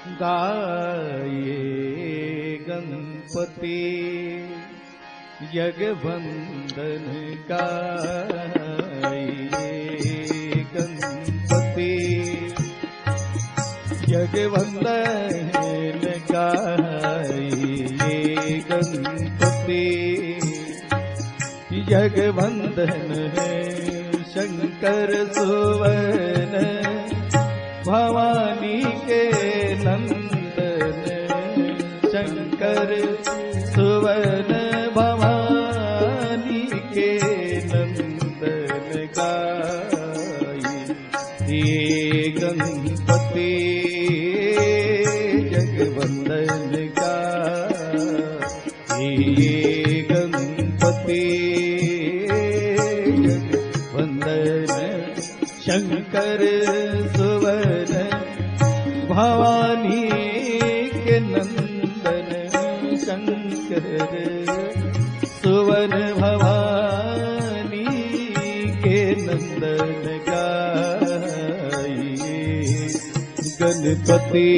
गाये गणपति यज्ञवंदन गाये गणपति यज्ञवंदन गाये गणपति यज्ञवंदन शंकर सुवन भवानी के नंदन शंकर सुवन भवानी के नंदन गाये गणपति जगवंदन गाये गणपति जगवंदन शंकर सुवन भवानी के नंदन शंकर सुवन भवानी के नंदन गाये गणपति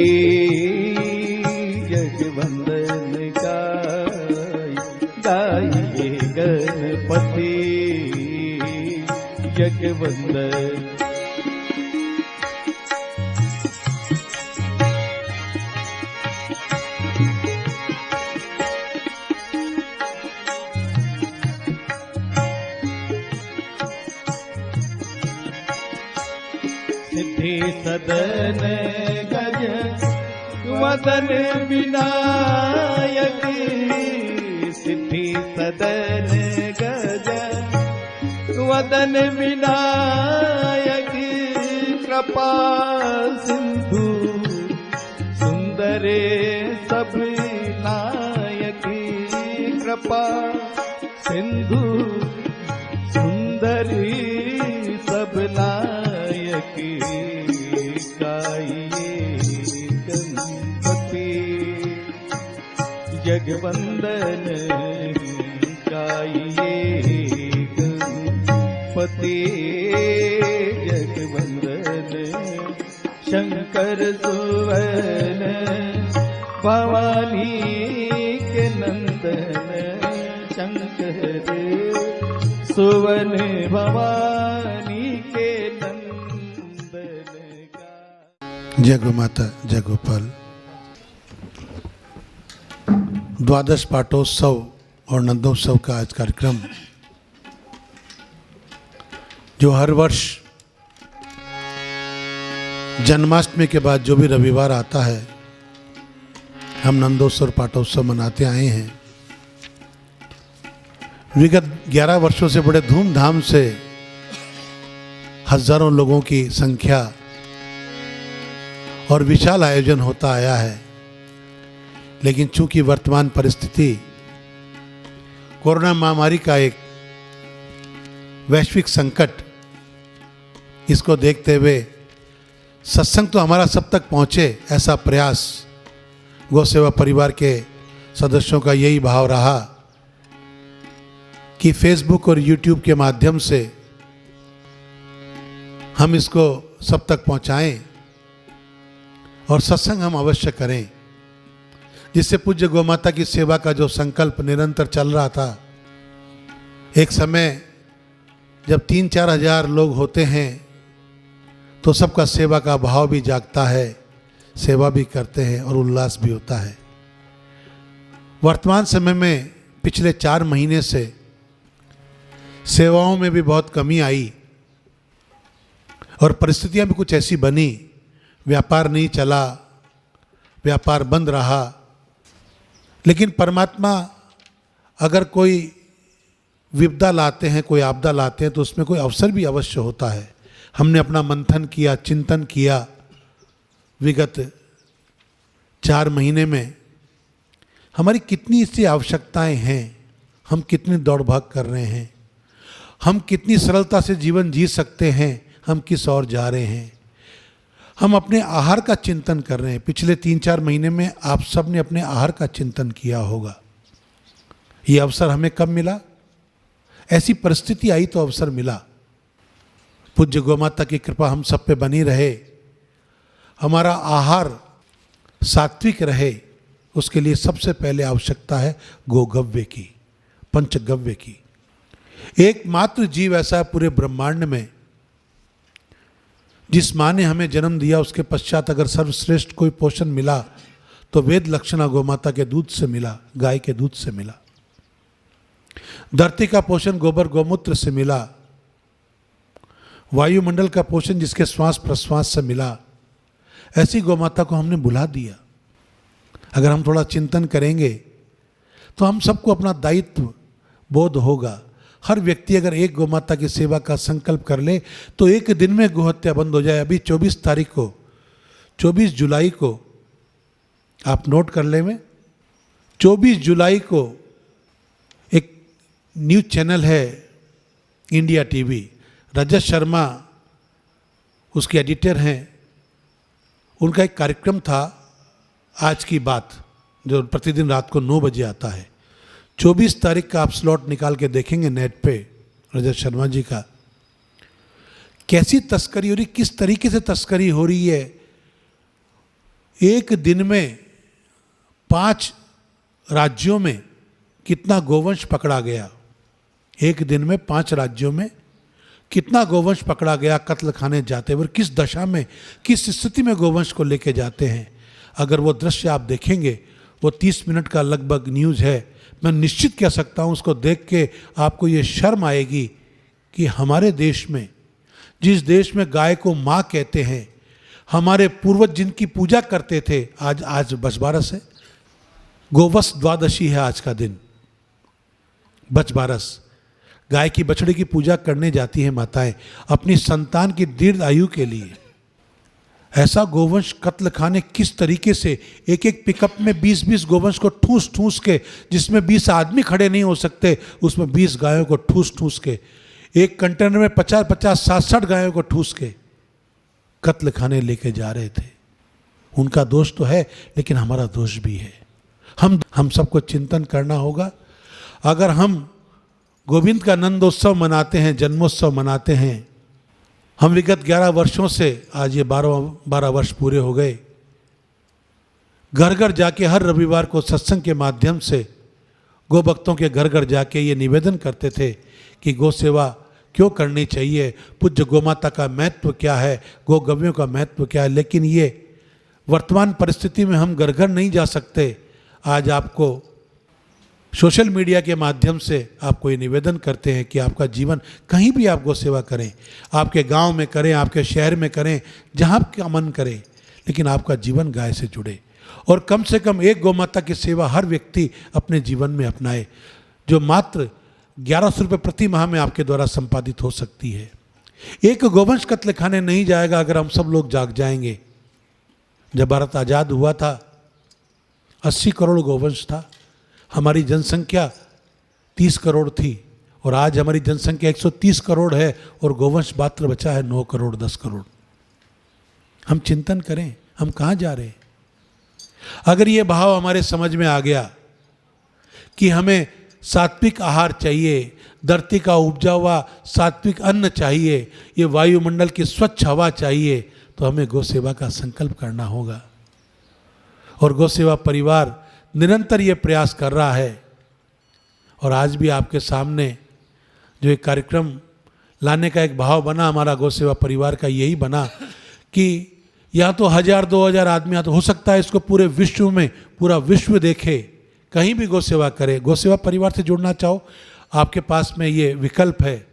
जगवंदन गाये गणपति जगवंदन। सिद्धि सदन गज वदन विनायक सिद्धि सदन गज वदन विनायक कृपा सिंधु सुंदरे सब नायक कृपा सिंधु सुंदरी सब नायक गाये गणपति जगवंदन गाये गणपति जगवंदन शंकर सुवन भवानी के नंदन शंकर सुवन भवानी के नंदन का। जय गौ माता जय गोपाल। द्वादश पाठोत्सव और नंदोत्सव का आज कार्यक्रम जो हर वर्ष जन्माष्टमी के बाद जो भी रविवार आता है हम नंदोत्सव पाठोत्सव मनाते आए हैं। विगत 11 वर्षों से बड़े धूमधाम से हजारों लोगों की संख्या और विशाल आयोजन होता आया है, लेकिन चूंकि वर्तमान परिस्थिति कोरोना महामारी का एक वैश्विक संकट, इसको देखते हुए सत्संग तो हमारा सब तक पहुंचे ऐसा प्रयास गौ सेवा परिवार के सदस्यों का यही भाव रहा कि फेसबुक और यूट्यूब के माध्यम से हम इसको सब तक पहुंचाएं और सत्संग हम अवश्य करें, जिससे पूज्य गौ माता की सेवा का जो संकल्प निरंतर चल रहा था, एक समय जब 3-4 हजार लोग होते हैं तो सबका सेवा का भाव भी जागता है, सेवा भी करते हैं और उल्लास भी होता है। वर्तमान समय में पिछले 4 महीने से सेवाओं में भी बहुत कमी आई और परिस्थितियां भी कुछ ऐसी बनी, व्यापार नहीं चला, व्यापार बंद रहा। लेकिन परमात्मा अगर कोई विपदा लाते हैं, कोई आपदा लाते हैं तो उसमें कोई अवसर भी अवश्य होता है। हमने अपना मंथन किया, चिंतन किया विगत 4 महीने में हमारी कितनी इससे आवश्यकताएं हैं, हम कितनी दौड़ भाग कर रहे हैं, हम कितनी सरलता से जीवन जी सकते हैं, हम किस ओर जा रहे हैं। हम अपने आहार का चिंतन कर रहे हैं। पिछले 3-4 महीने में आप सब ने अपने आहार का चिंतन किया होगा। ये अवसर हमें कब मिला? ऐसी परिस्थिति आई तो अवसर मिला। पूज्य गौ माता की कृपा हम सब पे बनी रहे। हमारा आहार सात्विक रहे, उसके लिए सबसे पहले आवश्यकता है गोगव्य की, पंचगव्य की। एकमात्र जीव ऐसा है पूरे ब्रह्मांड में जिस माँ ने हमें जन्म दिया, उसके पश्चात अगर सर्वश्रेष्ठ कोई पोषण मिला तो वेद लक्षणा गोमाता के दूध से मिला, गाय के दूध से मिला। धरती का पोषण गोबर गोमूत्र से मिला। वायुमंडल का पोषण जिसके श्वास प्रश्वास से मिला। ऐसी गोमाता को हमने भुला दिया। अगर हम थोड़ा चिंतन करेंगे तो हम सबको अपना दायित्व बोध होगा। हर व्यक्ति अगर एक गोमाता की सेवा का संकल्प कर ले तो एक दिन में गोहत्या बंद हो जाए। अभी 24 तारीख को, 24 जुलाई को, आप नोट कर ले, में 24 जुलाई को एक न्यूज चैनल है इंडिया टीवी, रजत शर्मा उसके एडिटर हैं, उनका एक कार्यक्रम था आज की बात, जो प्रतिदिन रात को 9 बजे आता है। 24 तारीख का आप स्लॉट निकाल के देखेंगे नेट पे, रजत शर्मा जी का। कैसी तस्करी हो रही, किस तरीके से तस्करी हो रही है। एक दिन में 5 राज्यों में कितना गोवंश पकड़ा गया। एक दिन में 5 राज्यों में कितना गोवंश पकड़ा गया कत्ल खाने जाते हुए, किस दशा में, किस स्थिति में गोवंश को लेके जाते हैं। अगर वो दृश्य आप देखेंगे, वो 30 मिनट का लगभग न्यूज़ है। मैं निश्चित कह सकता हूँ उसको देख के आपको ये शर्म आएगी कि हमारे देश में, जिस देश में गाय को माँ कहते हैं, हमारे पूर्वज जिनकी पूजा करते थे, आज बछबारस है, गोवस द्वादशी है आज का दिन, बछबारस। गाय की बछड़े की पूजा करने जाती है माताएं अपनी संतान की दीर्घ आयु के लिए। ऐसा गोवंश कत्ल खाने किस तरीके से, एक एक पिकअप में 20-20 गोवंश को ठूस ठूस के, जिसमें 20 आदमी खड़े नहीं हो सकते, उसमें 20 गायों को ठूस ठूस के, एक कंटेनर में 50-50, 60-60 गायों को ठूस के कत्ल खाने लेके जा रहे थे। उनका दोष तो है, लेकिन हमारा दोष भी है। हम सबको चिंतन करना होगा। अगर हम गोविंद का नंदोत्सव मनाते हैं, जन्मोत्सव मनाते हैं, हम विगत 11 वर्षों से, आज ये 12 वर्ष पूरे हो गए, घर घर जाके हर रविवार को सत्संग के माध्यम से गो भक्तों के घर घर जाके ये निवेदन करते थे कि गौ सेवा क्यों करनी चाहिए, पूज्य गोमाता का महत्व क्या है, गो गव्यों का महत्व क्या है। लेकिन ये वर्तमान परिस्थिति में हम घर घर नहीं जा सकते। आज आपको सोशल मीडिया के माध्यम से आपको ये निवेदन करते हैं कि आपका जीवन, कहीं भी आप गौ सेवा करें, आपके गांव में करें, आपके शहर में करें, जहां आपका मन करे, लेकिन आपका जीवन गाय से जुड़े। और कम से कम एक गोमाता की सेवा हर व्यक्ति अपने जीवन में अपनाए, जो मात्र 1100 रुपये प्रति माह में आपके द्वारा संपादित हो सकती है। एक गोवंश कत्ल खाने नहीं जाएगा अगर हम सब लोग जाग जाएंगे। जब भारत आज़ाद हुआ था 80 करोड़ गोवंश था, हमारी जनसंख्या 30 करोड़ थी, और आज हमारी जनसंख्या 130 करोड़ है और गोवंश मात्र बचा है 9 करोड़ 10 करोड़। हम चिंतन करें, हम कहाँ जा रहे हैं। अगर ये भाव हमारे समझ में आ गया कि हमें सात्विक आहार चाहिए, धरती का उपजा हुआ सात्विक अन्न चाहिए, ये वायुमंडल की स्वच्छ हवा चाहिए, तो हमें गौ सेवा का संकल्प करना होगा। और गौ सेवा परिवार निरंतर ये प्रयास कर रहा है। और आज भी आपके सामने जो एक कार्यक्रम लाने का एक भाव बना हमारा गौ सेवा परिवार का, यही बना कि या तो 1000-2000 आदमी, तो हो सकता है इसको पूरे विश्व में, पूरा विश्व देखे, कहीं भी गौ सेवा करे। गौ सेवा परिवार से जुड़ना चाहो, आपके पास में ये विकल्प है।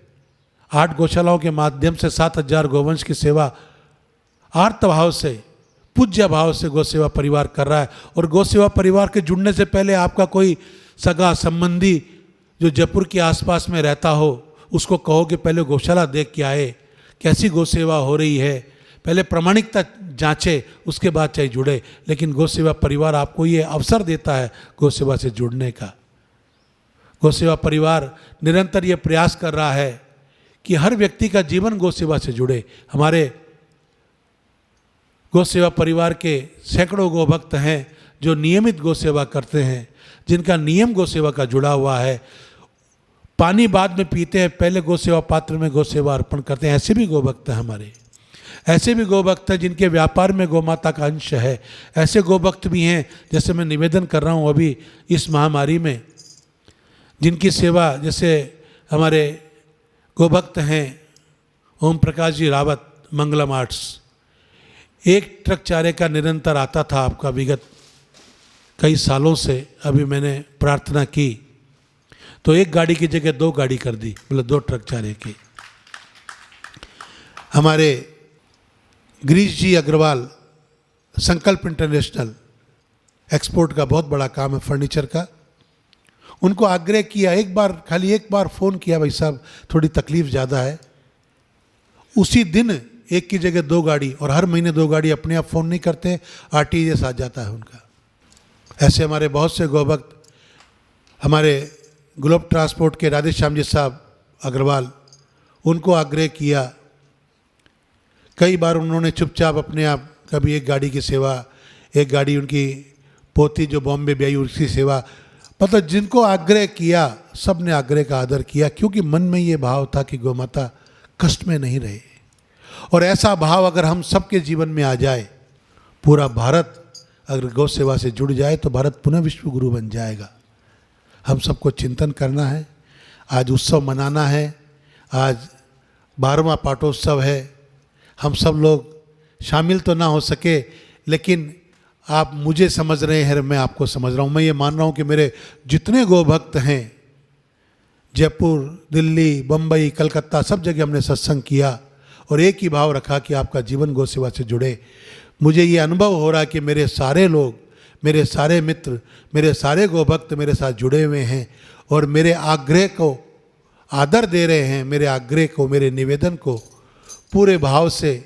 8 गौशालाओं के माध्यम से 7000 गोवंश की सेवा आर्त भाव से, पूज्य भाव से गौ सेवा परिवार कर रहा है। और गौ सेवा परिवार के जुड़ने से पहले आपका कोई सगा संबंधी जो जयपुर के आसपास में रहता हो, उसको कहो कि पहले गौशाला देख के आए, कैसी गौ सेवा हो रही है, पहले प्रामाणिकता जांचे, उसके बाद चाहे जुड़े। लेकिन गौ सेवा परिवार आपको ये अवसर देता है गौ सेवा से जुड़ने का। गौ सेवा परिवार निरंतर ये प्रयास कर रहा है कि हर व्यक्ति का जीवन गौ सेवा से जुड़े। हमारे गौ सेवा परिवार के सैकड़ों गौ भक्त हैं जो नियमित गौ सेवा करते हैं, जिनका नियम गौ सेवा का जुड़ा हुआ है। पानी बाद में पीते हैं, पहले गौ सेवा पात्र में गौ सेवा अर्पण करते हैं। ऐसे भी गौ भक्त हैं हमारे। ऐसे भी गोभक्त हैं जिनके व्यापार में गौमाता का अंश है। ऐसे गोभक्त भी हैं, जैसे मैं निवेदन कर रहा हूँ अभी इस महामारी में, जिनकी सेवा, जैसे हमारे गोभक्त हैं ओम प्रकाश जी रावत, मंगलम आर्ट्स। एक ट्रक चारे का निरंतर आता था आपका विगत कई सालों से। अभी मैंने प्रार्थना की तो एक गाड़ी की जगह 2 गाड़ी कर दी, मतलब 2 ट्रक चारे की। हमारे गिरीश जी अग्रवाल, संकल्प इंटरनेशनल, एक्सपोर्ट का बहुत बड़ा काम है फर्नीचर का। उनको आग्रह किया, खाली एक बार फ़ोन किया, भाई साहब थोड़ी तकलीफ़ ज़्यादा है। उसी दिन एक की जगह 2 गाड़ी, और हर महीने 2 गाड़ी अपने आप फ़ोन नहीं करते, आरटीजीएस आ जाता है उनका। ऐसे हमारे बहुत से गोभक्त, हमारे ग्लोब ट्रांसपोर्ट के राधे श्याम जी साहब अग्रवाल, उनको आग्रह किया। कई बार उन्होंने चुपचाप अपने आप, कभी एक गाड़ी की सेवा, एक गाड़ी उनकी पोती जो बॉम्बे ब्याई उसकी सेवा, मतलब जिनको आग्रह किया सब ने आग्रह का आदर किया, क्योंकि मन में ये भाव था कि गौमाता कष्ट में नहीं रहे। और ऐसा भाव अगर हम सबके जीवन में आ जाए, पूरा भारत अगर गौ सेवा से जुड़ जाए तो भारत पुनः विश्व गुरु बन जाएगा। हम सबको चिंतन करना है, आज उत्सव मनाना है, आज 12वां पाटोत्सव है। हम सब लोग शामिल तो ना हो सके, लेकिन आप मुझे समझ रहे हैं, मैं आपको समझ रहा हूँ। मैं ये मान रहा हूँ कि मेरे जितने गोभक्त हैं, जयपुर, दिल्ली, बम्बई, कलकत्ता, सब जगह हमने सत्संग किया और एक ही भाव रखा कि आपका जीवन गौ सेवा से जुड़े। मुझे ये अनुभव हो रहा है कि मेरे सारे लोग, मेरे सारे मित्र, मेरे सारे गोभक्त मेरे साथ जुड़े हुए हैं और मेरे आग्रह को आदर दे रहे हैं, मेरे आग्रह को, मेरे निवेदन को पूरे भाव से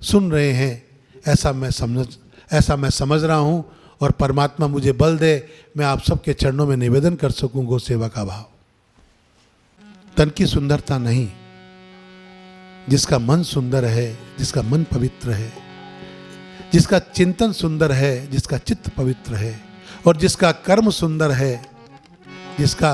सुन रहे हैं। ऐसा मैं समझ रहा हूँ और परमात्मा मुझे बल दे, मैं आप सबके चरणों में निवेदन कर सकूँ गौ सेवा का भाव। तन की सुंदरता नहीं, जिसका मन सुंदर है, जिसका मन पवित्र है, जिसका चिंतन सुंदर है, जिसका चित्त पवित्र है और जिसका कर्म सुंदर है, जिसका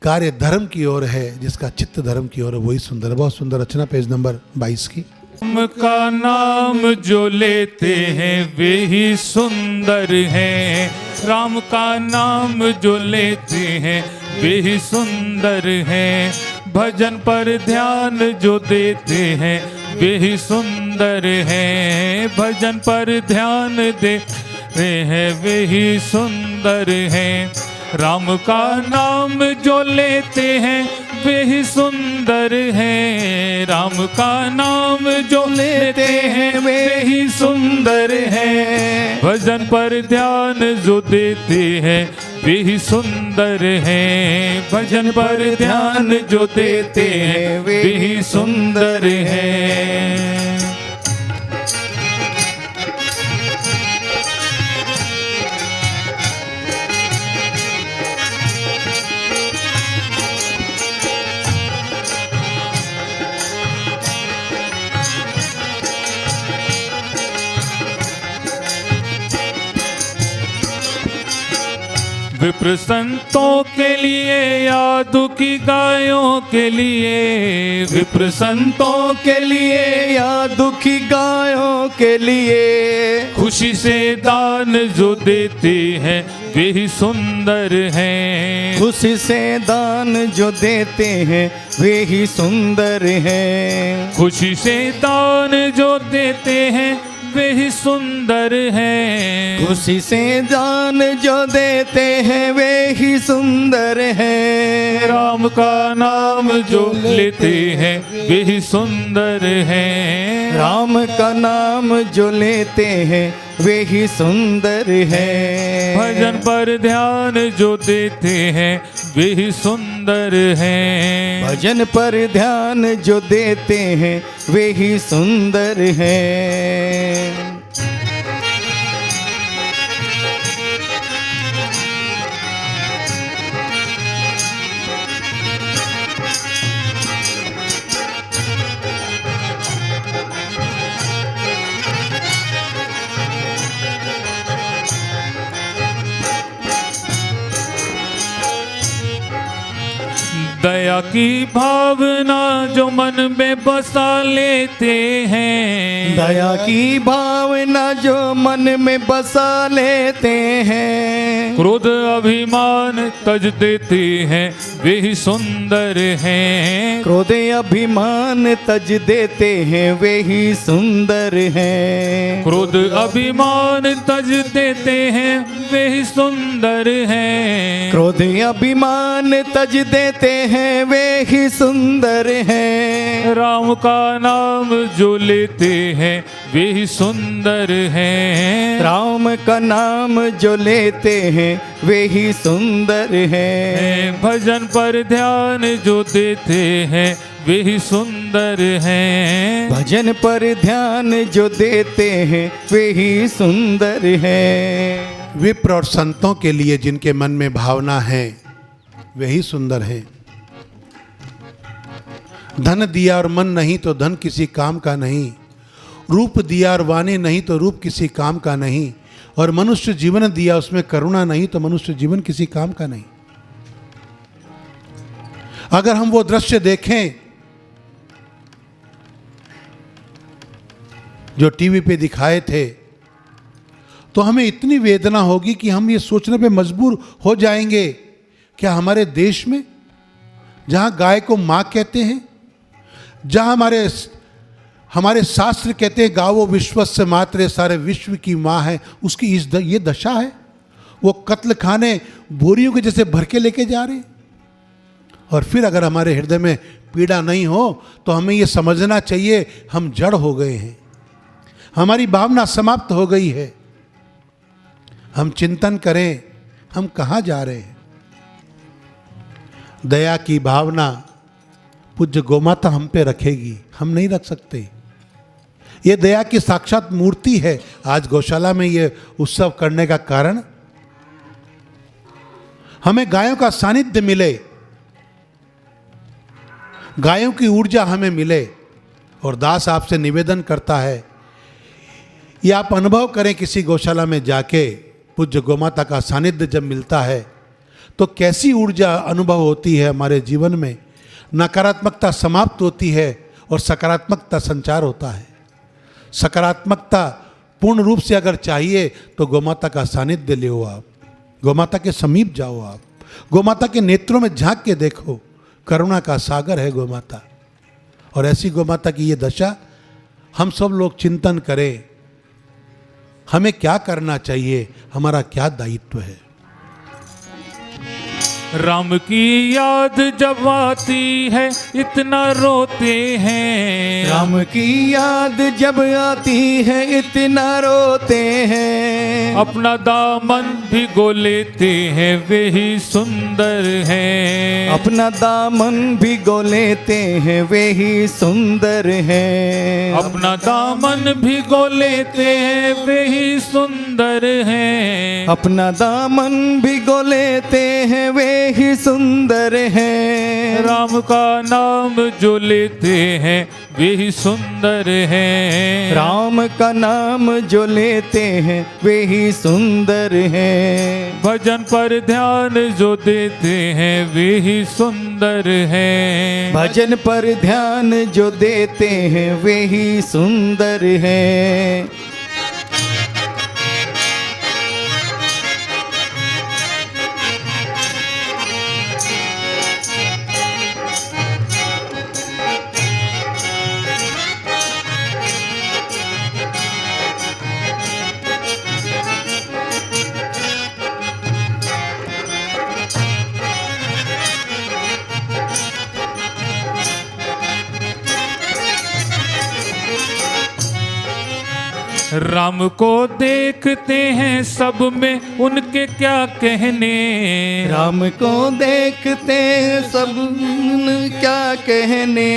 कार्य धर्म की ओर है, जिसका चित्त धर्म की ओर है, वही सुंदर है। बहुत सुंदर रचना, पेज नंबर 22 की। राम का नाम जो लेते हैं वे ही सुंदर हैं। राम का नाम जो लेते हैं वे ही सुंदर हैं। भजन पर ध्यान जो देते हैं वे ही सुंदर हैं। भजन पर ध्यान देते हैं वे ही सुंदर हैं। राम का नाम जो लेते हैं वे ही सुंदर हैं। राम का नाम जो लेते हैं वे ही सुंदर हैं। भजन पर ध्यान जो देते हैं वे ही सुंदर हैं। भजन पर ध्यान जो देते हैं वे ही सुंदर हैं। विप्र संतों के लिए या दुखी गायों के लिए। विप्र संतों के लिए या दुखी गायों के लिए। खुशी से दान जो देते हैं वे ही सुंदर हैं। खुशी से दान जो देते हैं वे ही सुंदर हैं। खुशी से दान जो देते हैं वे ही सुंदर हैं। खुशी से दान जो देते हैं वे ही सुंदर हैं। राम का नाम जो लेते हैं वे ही सुंदर हैं। राम का नाम जो लेते हैं वे ही सुंदर हैं। भजन पर ध्यान जो देते हैं वे ही सुंदर हैं। भजन पर ध्यान जो देते हैं वे ही सुंदर हैं। दया की भावना जो मन में बसा लेते हैं, दया की भावना जो मन में बसा लेते हैं, क्रोध अभिमान तज देते हैं वे ही सुंदर हैं, क्रोध अभिमान तज देते हैं वे ही सुंदर हैं, क्रोध अभिमान तज देते हैं वे ही सुंदर हैं, क्रोध अभिमान तज देते हैं वे ही सुंदर हैं, राम का नाम जो लेते हैं वे ही सुंदर हैं, राम का नाम जो लेते हैं वे ही सुंदर हैं, भजन पर ध्यान जो देते हैं वे ही सुंदर हैं, भजन पर ध्यान जो देते हैं वे ही सुंदर हैं, विप्र और संतों के लिए जिनके मन में भावना है वही सुंदर हैं। धन दिया और मन नहीं तो धन किसी काम का नहीं, रूप दिया और वाणी नहीं तो रूप किसी काम का नहीं, और मनुष्य जीवन दिया उसमें करुणा नहीं तो मनुष्य जीवन किसी काम का नहीं। अगर हम वो दृश्य देखें जो टीवी पे दिखाए थे तो हमें इतनी वेदना होगी कि हम ये सोचने पे मजबूर हो जाएंगे, क्या हमारे देश में जहां गाय को मां कहते हैं, जहां हमारे शास्त्र कहते हैं गावो विश्वस्य मातरे, सारे विश्व की मां है, उसकी ये दशा है। वो कत्ल खाने बोरियों के जैसे भर के लेके जा रहे। और फिर अगर हमारे हृदय में पीड़ा नहीं हो तो हमें ये समझना चाहिए हम जड़ हो गए हैं, हमारी भावना समाप्त हो गई है। हम चिंतन करें हम कहाँ जा रहे हैं। दया की भावना पूज्य गोमाता हम पे रखेगी, हम नहीं रख सकते। ये दया की साक्षात मूर्ति है। आज गौशाला में ये उत्सव करने का कारण हमें गायों का सानिध्य मिले, गायों की ऊर्जा हमें मिले। और दास आपसे निवेदन करता है ये आप अनुभव करें, किसी गौशाला में जाके पूज्य गोमाता का सानिध्य जब मिलता है तो कैसी ऊर्जा अनुभव होती है हमारे जीवन में। नकारात्मकता समाप्त होती है और सकारात्मकता संचार होता है। सकारात्मकता पूर्ण रूप से अगर चाहिए तो गोमाता का सानिध्य ले, आप गोमाता के समीप जाओ, आप गोमाता के नेत्रों में झांक के देखो। करुणा का सागर है गोमाता। और ऐसी गोमाता की ये दशा हम सब लोग चिंतन करें, हमें क्या करना चाहिए, हमारा क्या दायित्व है। राम की याद जब आती है इतना रोते हैं, राम की याद जब आती है इतना रोते हैं, अपना दामन भिगो लेते हैं वे ही सुंदर हैं, अपना दामन भिगो लेते हैं वे ही सुंदर हैं, अपना दामन भिगो लेते हैं वे ही सुंदर हैं, अपना दामन भिगो लेते हैं वे ही सुंदर हैं, राम का नाम जो लेते हैं वे ही सुंदर हैं, राम का नाम जो लेते हैं वे ही सुंदर हैं, भजन पर ध्यान जो देते हैं वे ही सुंदर हैं, भजन पर ध्यान जो देते हैं वे ही सुंदर हैं। राम को देखते हैं सब में उनके क्या कहने, राम को देखते हैं सब क्या कहने,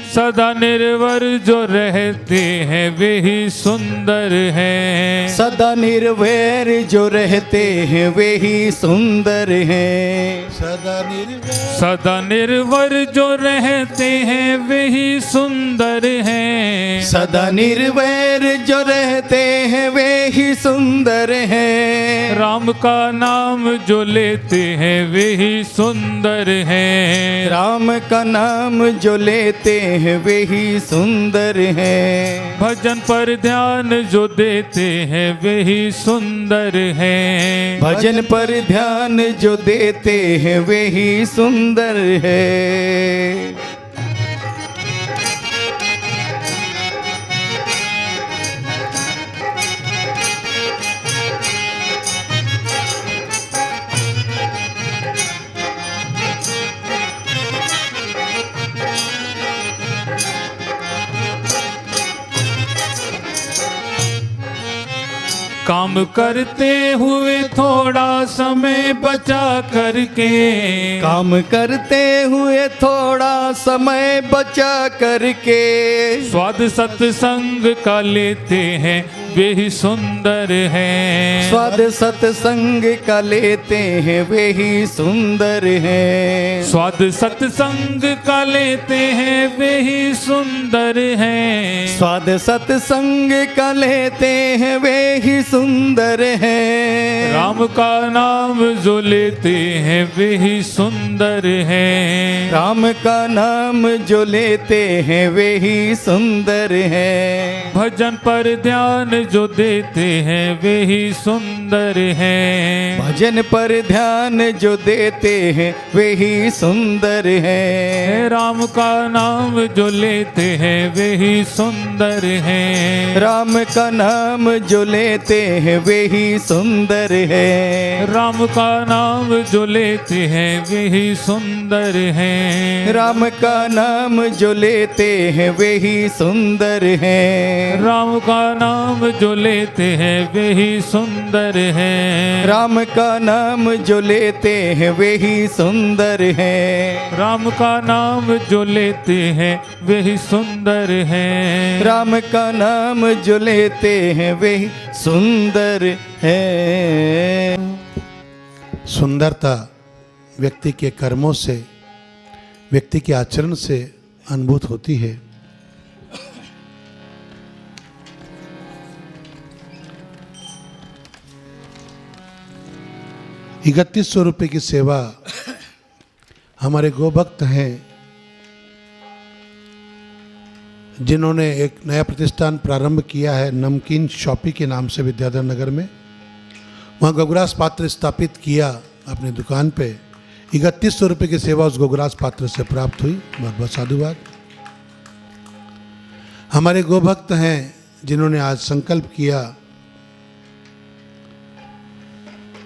सदा निर्वर जो रहते हैं वे ही सुंदर हैं। सदा निर्वैर जो रहते हैं वे ही सुंदर हैं। सदा निर्वर जो रहते हैं वे ही सुंदर हैं। सदा निर्वैर जो रहते हैं वे ही सुंदर हैं। राम का नाम जो लेते हैं वे ही सुंदर हैं। राम का नाम जो लेते हैं वे ही सुंदर हैं। भजन पर ध्यान जो देते हैं वे ही सुंदर हैं। भजन पर ध्यान जो देते हैं वे ही सुंदर है। काम करते हुए थोड़ा समय बचा करके, काम करते हुए थोड़ा समय बचा करके, स्वाद सत्संग का लेते हैं वे ही सुंदर हैं। स्वाद सत्संग का लेते हैं वे ही सुंदर हैं। स्वाद सत्संग का लेते हैं वे ही सुंदर हैं। स्वाद सत्संग का लेते हैं वे ही सुंदर हैं। राम का नाम जो लेते हैं वे ही सुंदर हैं। राम का नाम जो लेते हैं वे ही सुंदर हैं। भजन पर ध्यान जो देते हैं वे ही सुंदर हैं। भजन पर ध्यान जो देते हैं वे ही सुंदर हैं। राम का नाम जो लेते हैं वे ही सुंदर हैं। राम का नाम जो लेते हैं वे ही सुंदर हैं। राम का नाम जो लेते हैं वे ही सुंदर हैं। राम का नाम जो लेते हैं वे ही सुंदर हैं। राम का नाम जो लेते हैं वे ही सुंदर हैं। राम का नाम जो लेते हैं वे ही सुंदर हैं। राम का नाम जो लेते हैं वे ही सुंदर हैं। राम का नाम जो लेते हैं वे ही सुंदर हैं। सुंदरता व्यक्ति के कर्मों से, व्यक्ति के आचरण से अनुभूत होती है। 3100 रुपये की सेवा हमारे गोभक्त हैं जिन्होंने एक नया प्रतिष्ठान प्रारंभ किया है नमकीन शॉपी के नाम से विद्याधर नगर में। वहाँ गोगरास पात्र स्थापित किया अपनी दुकान पे। 3100 रुपये की सेवा उस गोगरास पात्र से प्राप्त हुई। बहुत बहुत साधुवाद। हमारे गोभक्त हैं जिन्होंने आज संकल्प किया,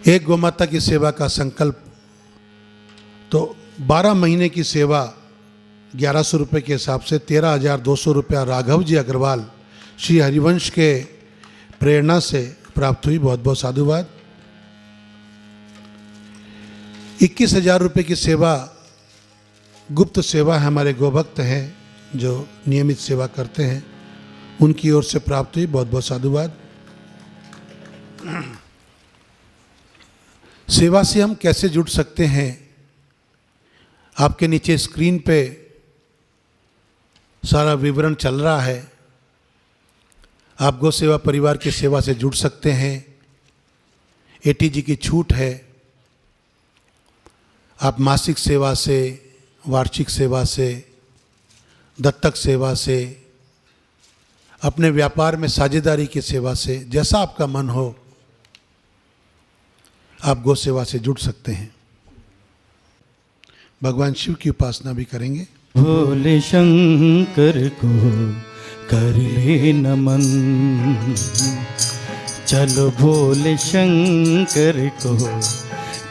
एक गोमाता की सेवा का संकल्प, तो 12 महीने की सेवा 1100 रुपये के हिसाब से 13,200 रुपया राघव जी अग्रवाल श्री हरिवंश के प्रेरणा से प्राप्त हुई। बहुत बहुत साधुवाद। 21,000 रुपये की सेवा गुप्त सेवा है, हमारे गोभक्त हैं जो नियमित सेवा करते हैं, उनकी ओर से प्राप्त हुई। बहुत बहुत साधुवाद। सेवा से हम कैसे जुड़ सकते हैं? आपके नीचे स्क्रीन पे सारा विवरण चल रहा है। आप गौ सेवा परिवार की सेवा से जुड़ सकते हैं। ATG की छूट है। आप मासिक सेवा से, वार्षिक सेवा से, दत्तक सेवा से, अपने व्यापार में साझेदारी की सेवा से, जैसा आपका मन हो आप गौ सेवा से जुड़ सकते हैं। भगवान शिव की उपासना भी करेंगे। भोले शंकर को कर ले नमन, चलो भोले शंकर को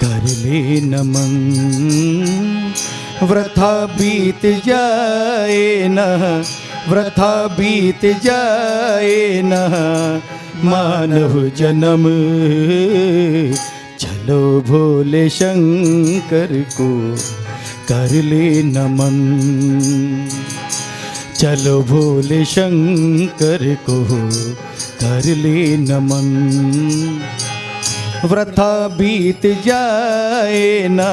कर ले नमन। वृथा बीत जाए न, वृथा बीत जाए न मानव जन्म, चलो भोले शंकर को कर ले नमन। चलो भोले शंकर को कर ले नमन। वृथा बीत जाए ना,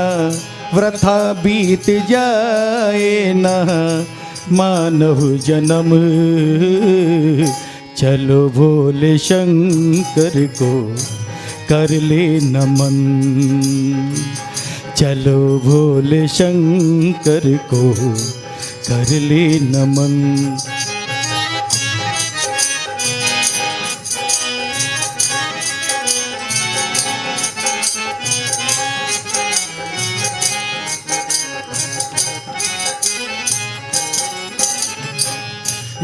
वृथा बीत जाए ना मानव जन्म। चलो भोले शंकर को कर ले नमन। चलो भोले शंकर को कर ले नमन।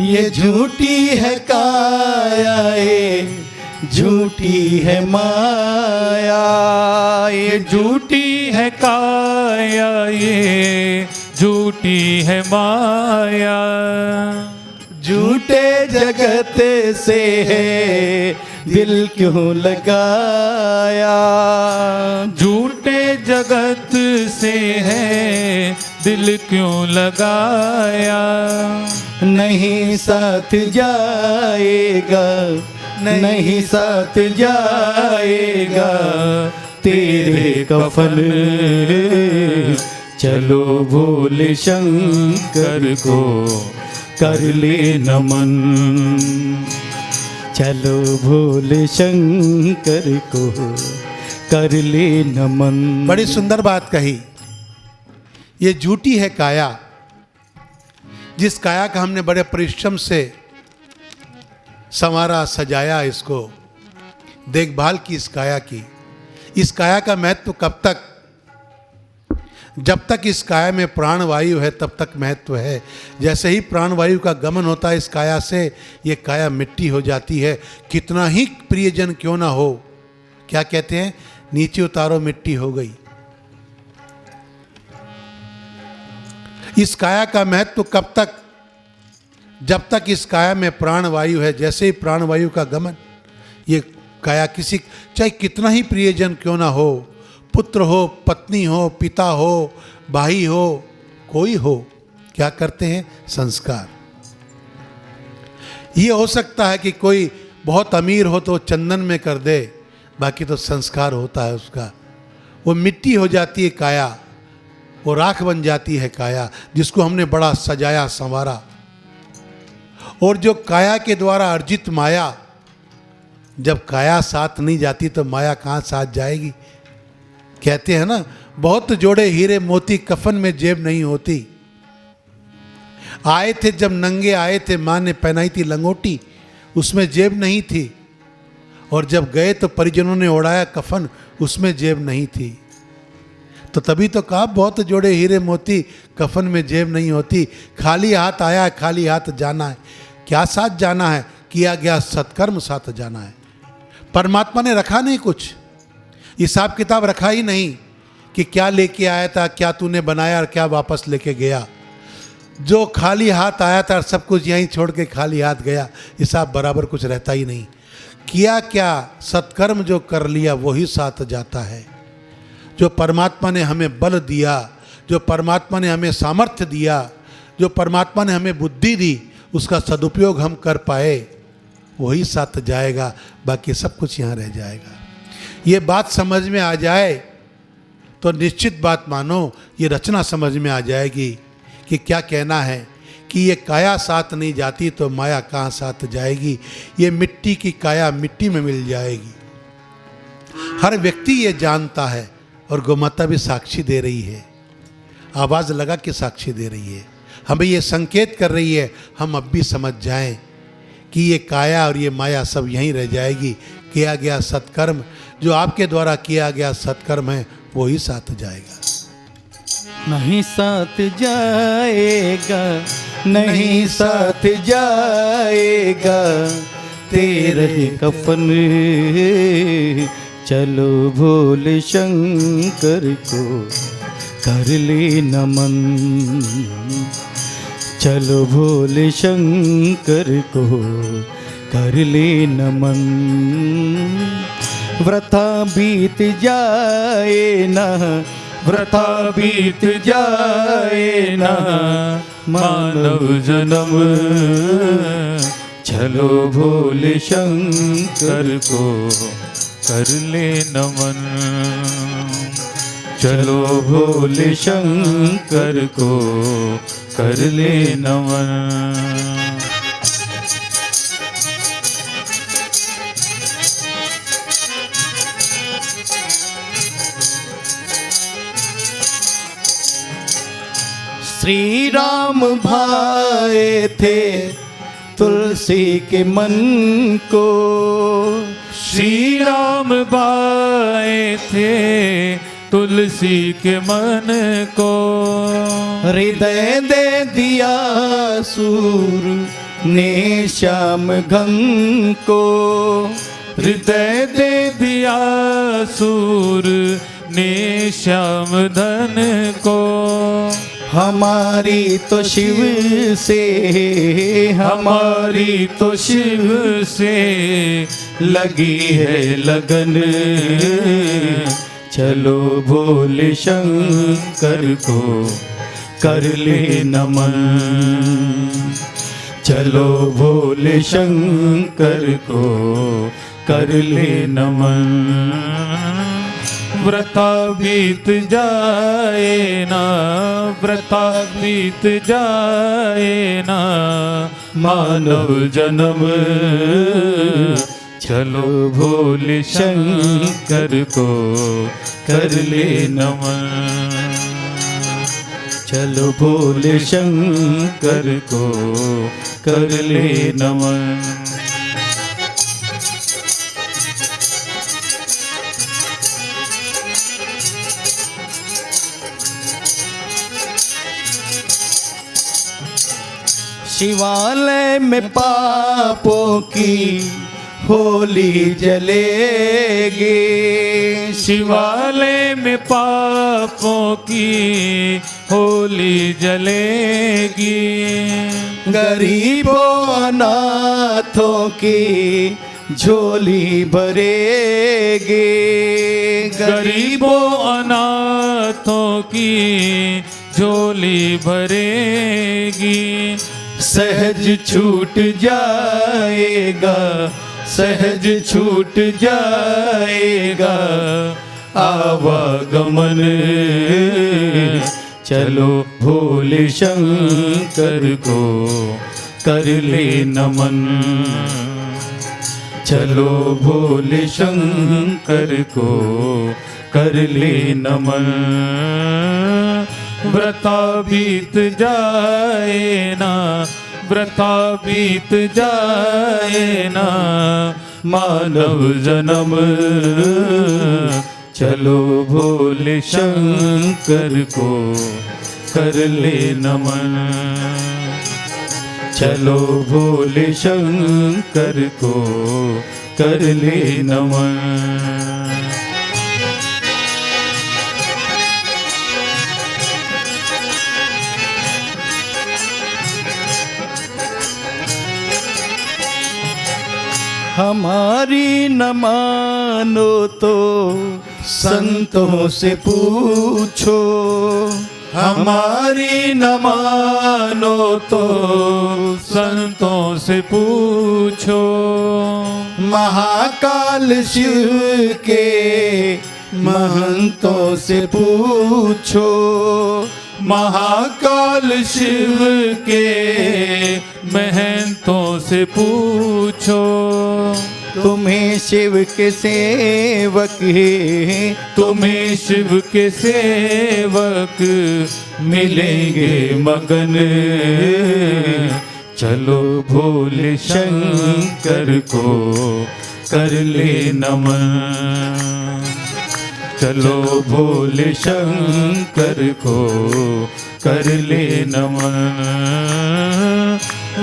ये झूठी है काया, ये झूठी है माया, ये झूठी है काया, ये झूठी है माया। झूठे जगत से है दिल क्यों लगाया। झूठे जगत से है दिल क्यों लगाया। नहीं साथ जाएगा, नहीं साथ जाएगा तेरे कफन। चलो भोले शंकर को कर ले नमन। चलो भोले शंकर को कर ले नमन। बड़ी सुंदर बात कही। ये झूठी है काया, जिस काया का हमने बड़े परिश्रम से संवारा, सजाया, इसको देखभाल की इस काया की। इस काया का महत्व कब तक? जब तक इस काया में प्राण वायु है तब तक महत्व है। जैसे ही प्राण वायु का गमन होता है इस काया से, ये काया मिट्टी हो जाती है। कितना ही प्रियजन क्यों ना हो, क्या कहते हैं, नीचे उतारो मिट्टी हो गई। इस काया का महत्व कब तक? जब तक इस काया में प्राण वायु है। जैसे ही प्राण वायु का गमन, ये काया किसी, चाहे कितना ही प्रियजन क्यों ना हो, पुत्र हो, पत्नी हो, पिता हो, भाई हो, कोई हो, क्या करते हैं, संस्कार। ये हो सकता है कि कोई बहुत अमीर हो तो चंदन में कर दे, बाकी तो संस्कार होता है उसका। वो मिट्टी हो जाती है काया, वो राख बन जाती है काया, जिसको हमने बड़ा सजाया संवारा। और जो काया के द्वारा अर्जित माया, जब काया साथ नहीं जाती तो माया कहाँ साथ जाएगी। कहते हैं ना, बहुत जोड़े हीरे मोती कफन में जेब नहीं होती। आए थे जब नंगे आए थे, माँ ने पहनाई थी लंगोटी, उसमें जेब नहीं थी। और जब गए तो परिजनों ने ओढ़ाया कफन, उसमें जेब नहीं थी। तो तभी तो कहा, बहुत जोड़े हीरे मोती कफन में जेब नहीं होती। खाली हाथ आया है, खाली हाथ जाना है। क्या साथ जाना है? किया गया सत्कर्म साथ जाना है। परमात्मा ने रखा नहीं कुछ, हिसाब किताब रखा ही नहीं कि क्या लेके आया था, क्या तूने बनाया और क्या वापस लेके गया। जो खाली हाथ आया था सब कुछ यहीं छोड़ के खाली हाथ गया, हिसाब बराबर कुछ रहता ही नहीं। किया क्या, सत्कर्म जो कर लिया वही साथ जाता है। जो परमात्मा ने हमें बल दिया, जो परमात्मा ने हमें सामर्थ्य दिया, जो परमात्मा ने हमें बुद्धि दी, उसका सदुपयोग हम कर पाए, वही साथ जाएगा, बाकी सब कुछ यहाँ रह जाएगा। ये बात समझ में आ जाए तो निश्चित बात मानो, ये रचना समझ में आ जाएगी कि क्या कहना है कि ये काया साथ नहीं जाती तो माया कहाँ साथ जाएगी। ये मिट्टी की काया मिट्टी में मिल जाएगी। हर व्यक्ति ये जानता है और गोमाता भी साक्षी दे रही है, आवाज़ लगा के साक्षी दे रही है, हमें ये संकेत कर रही है। हम अब भी समझ जाएं कि ये काया और ये माया सब यहीं रह जाएगी। किया गया सत्कर्म, जो आपके द्वारा किया गया सत्कर्म है, वो ही साथ जाएगा। नहीं साथ जाएगा, नहीं साथ जाएगा तेरे कफन। चलो भोले शंकर को कर ले नमन। चलो भोले शंकर को कर ले नमन। वृथा बीत जाए ना, वृथा बीत जाए ना मानव जन्म चलो भोले शंकर को कर ले नमन चलो भोले शंकर को कर ले नमन श्री राम भाए थे तुलसी के मन को श्री राम भाए थे तुलसी के मन को हृदय दे दिया सूर ने श्याम घन को हृदय दे दिया सूर ने श्याम धन को हमारी तो शिव से हमारी तो शिव से लगी है लगन चलो भोले शंकर को कर ले नमन चलो भोले शंकर को कर ले नमन व्रता बीत जाए ना व्रता बीत जाए ना मानव जन्म चलो भोले शंकर को कर ले नमन चलो भोले शंकर को कर ले नमन शिवालय में पापों की होली जलेगी शिवालय में पापों की होली जलेगी गरीबों अनाथों की झोली भरेगी गरीबों अनाथों की झोली भरेगी सहज छूट जाएगा सहज छूट जाएगा आवागमन चलो भोले शंकर को कर ले नमन चलो भोले शंकर को कर ले नमन व्रता बीत जाए ना व्रता बीत जाए ना मानव जन्म चलो भोले शंकर को कर ले नमन चलो भोले शंकर को कर ले नमन हमारी न मानो तो संतों से पूछो हमारी न मानो तो संतों से पूछो महाकाल शिव के महंतों से पूछो महाकाल शिव के महंतों से पूछो तुम्हें शिव के सेवक ही तुम्हें शिव के सेवक मिलेंगे मगन चलो भोले शंकर को कर ले नमन चलो भोले शंकर को कर ले नमन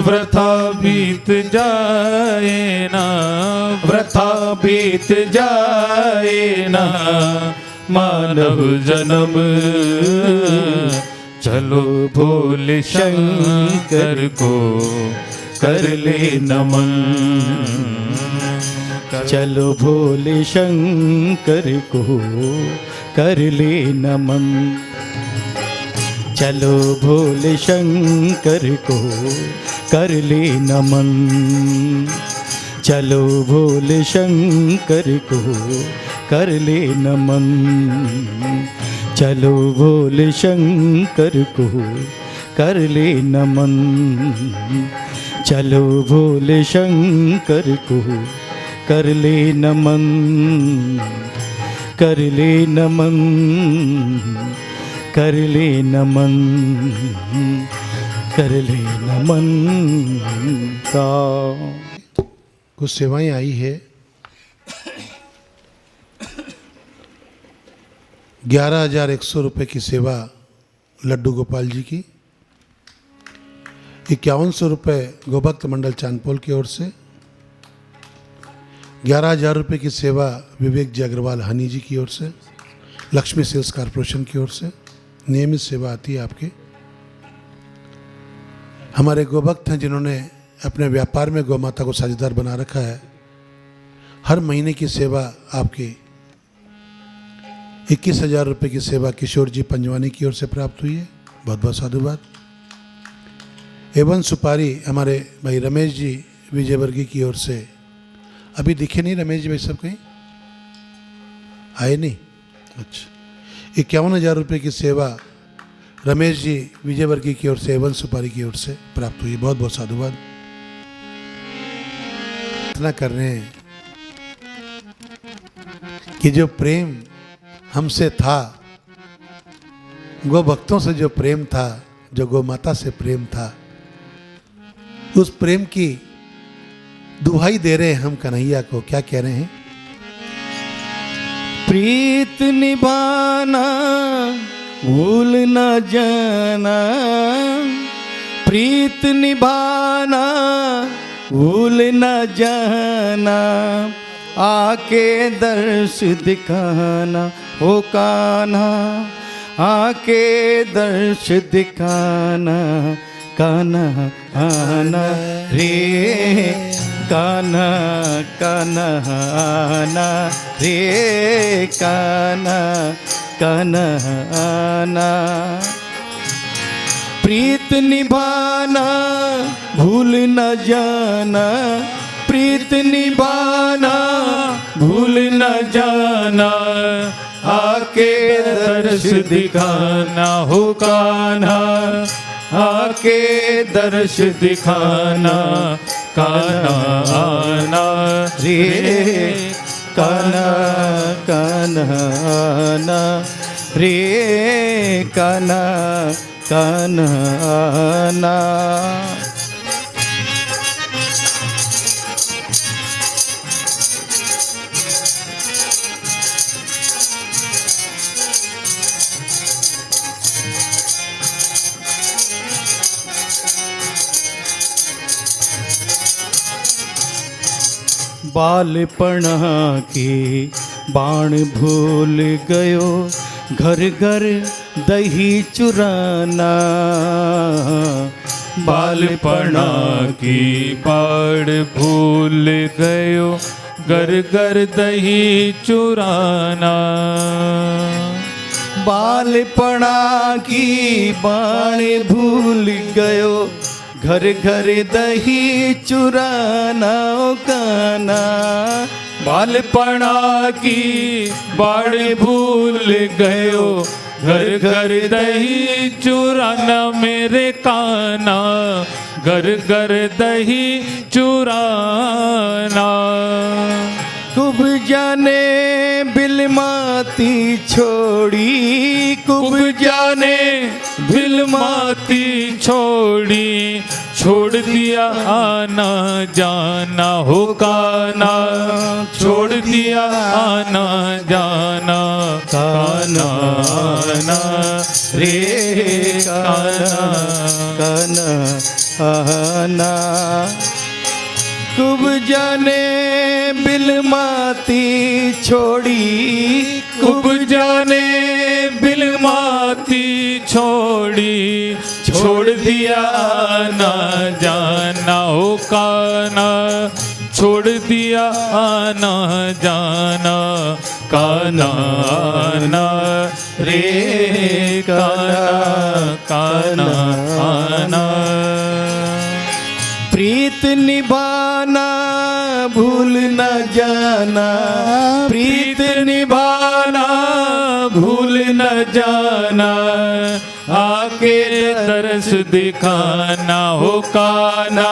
व्रता बीत जाए ना व्रता बीत जाए ना मानव जन्म चलो भोले शंकर को कर ले नमन चलो भोले शंकर को कर ले नमन चलो भोले शंकर को कर ले नमन, चलो भोले शंकर को कर ले नमन, चलो भोले शंकर को कर ले नमन, चलो भोले शंकर को कर ले नमन, कर ले नमन, कर ले नमन, कर ले नमन का। कुछ सेवाएं आई है। 11,100 रुपये की सेवा लड्डू गोपाल जी की, 5100 रुपये गोभक्त मंडल चांदपोल की ओर से, 11,000 रुपये की सेवा विवेक जी अग्रवाल हनी जी की ओर से, लक्ष्मी सेल्स कॉरपोरेशन की ओर से नियमित सेवा आती है आपके। हमारे गोभक्त हैं जिन्होंने अपने व्यापार में गौ माता को साझेदार बना रखा है, हर महीने की सेवा आपकी 21,000 रुपये की सेवा किशोर जी पंजवानी की ओर से प्राप्त हुई है। बहुत बहुत साधुवाद। एवं सुपारी हमारे भाई रमेश जी विजयवर्गीय की ओर से, अभी दिखे नहीं रमेश जी भाई सब कहीं आए नहीं? अच्छा, 51,000 रुपये की सेवा रमेश जी विजयवर्गीय की ओर से एवं सुपारी की ओर से प्राप्त हुई। बहुत बहुत साधुवाद। इतना कर रहे हैं कि जो प्रेम हमसे था, गौ भक्तों से जो प्रेम था, जो गौ माता से प्रेम था, उस प्रेम की दुहाई दे रहे हैं हम कन्हैया को। क्या कह रहे हैं? प्रीत निभाना भूल न जाना, प्रीत निभाना भूल न जाना, आके दर्श दिखाना हो कान्हा, आके दर्श दिखाना कान्हा आना रे, कान्हा कान्हा आना रे, कान्हा कान्हा आना। प्रीत निभाना भूल न जाना, प्रीत निभाना भूल न जाना, आके दर्श दिखाना हो कान्हा, आके दर्श दिखाना कान्हा आना रे, कान्हा कान्हा आना रे, कान्हा कान्हा आना। बालपना के बाण भूल गयो, घर घर दही चुराना, बालपना की बाढ़ भूल गयो, घर घर दही चुराना। बालपना की बाण भूल गयो, घर घर दही चुराना ओ कान्हा, बालपना की बाढ़ भूल गयो, घर घर दही चुराना मेरे कान्हा, घर घर दही चुराना। कुब जाने बिलमाती छोड़ी, कुब जाने बिलमाती छोड़ी, छोड़ दिया आना जाना हो कान्हा, छोड़ दिया आना जाना कान्हा आना रे, कान्हा कान्हा आना। कुब जाने बिलमाती छोड़ी, कुब जाने बिलमाती छोड़ी, छोड़ दिया आना जाना हो कान्हा, छोड़ दिया आना जाना कान्हा आना रे काना काना आना। प्रीत निभाना भूल न जाना, प्रीत निभाना भूल न जाना, आके तरस दिखाना हो काना,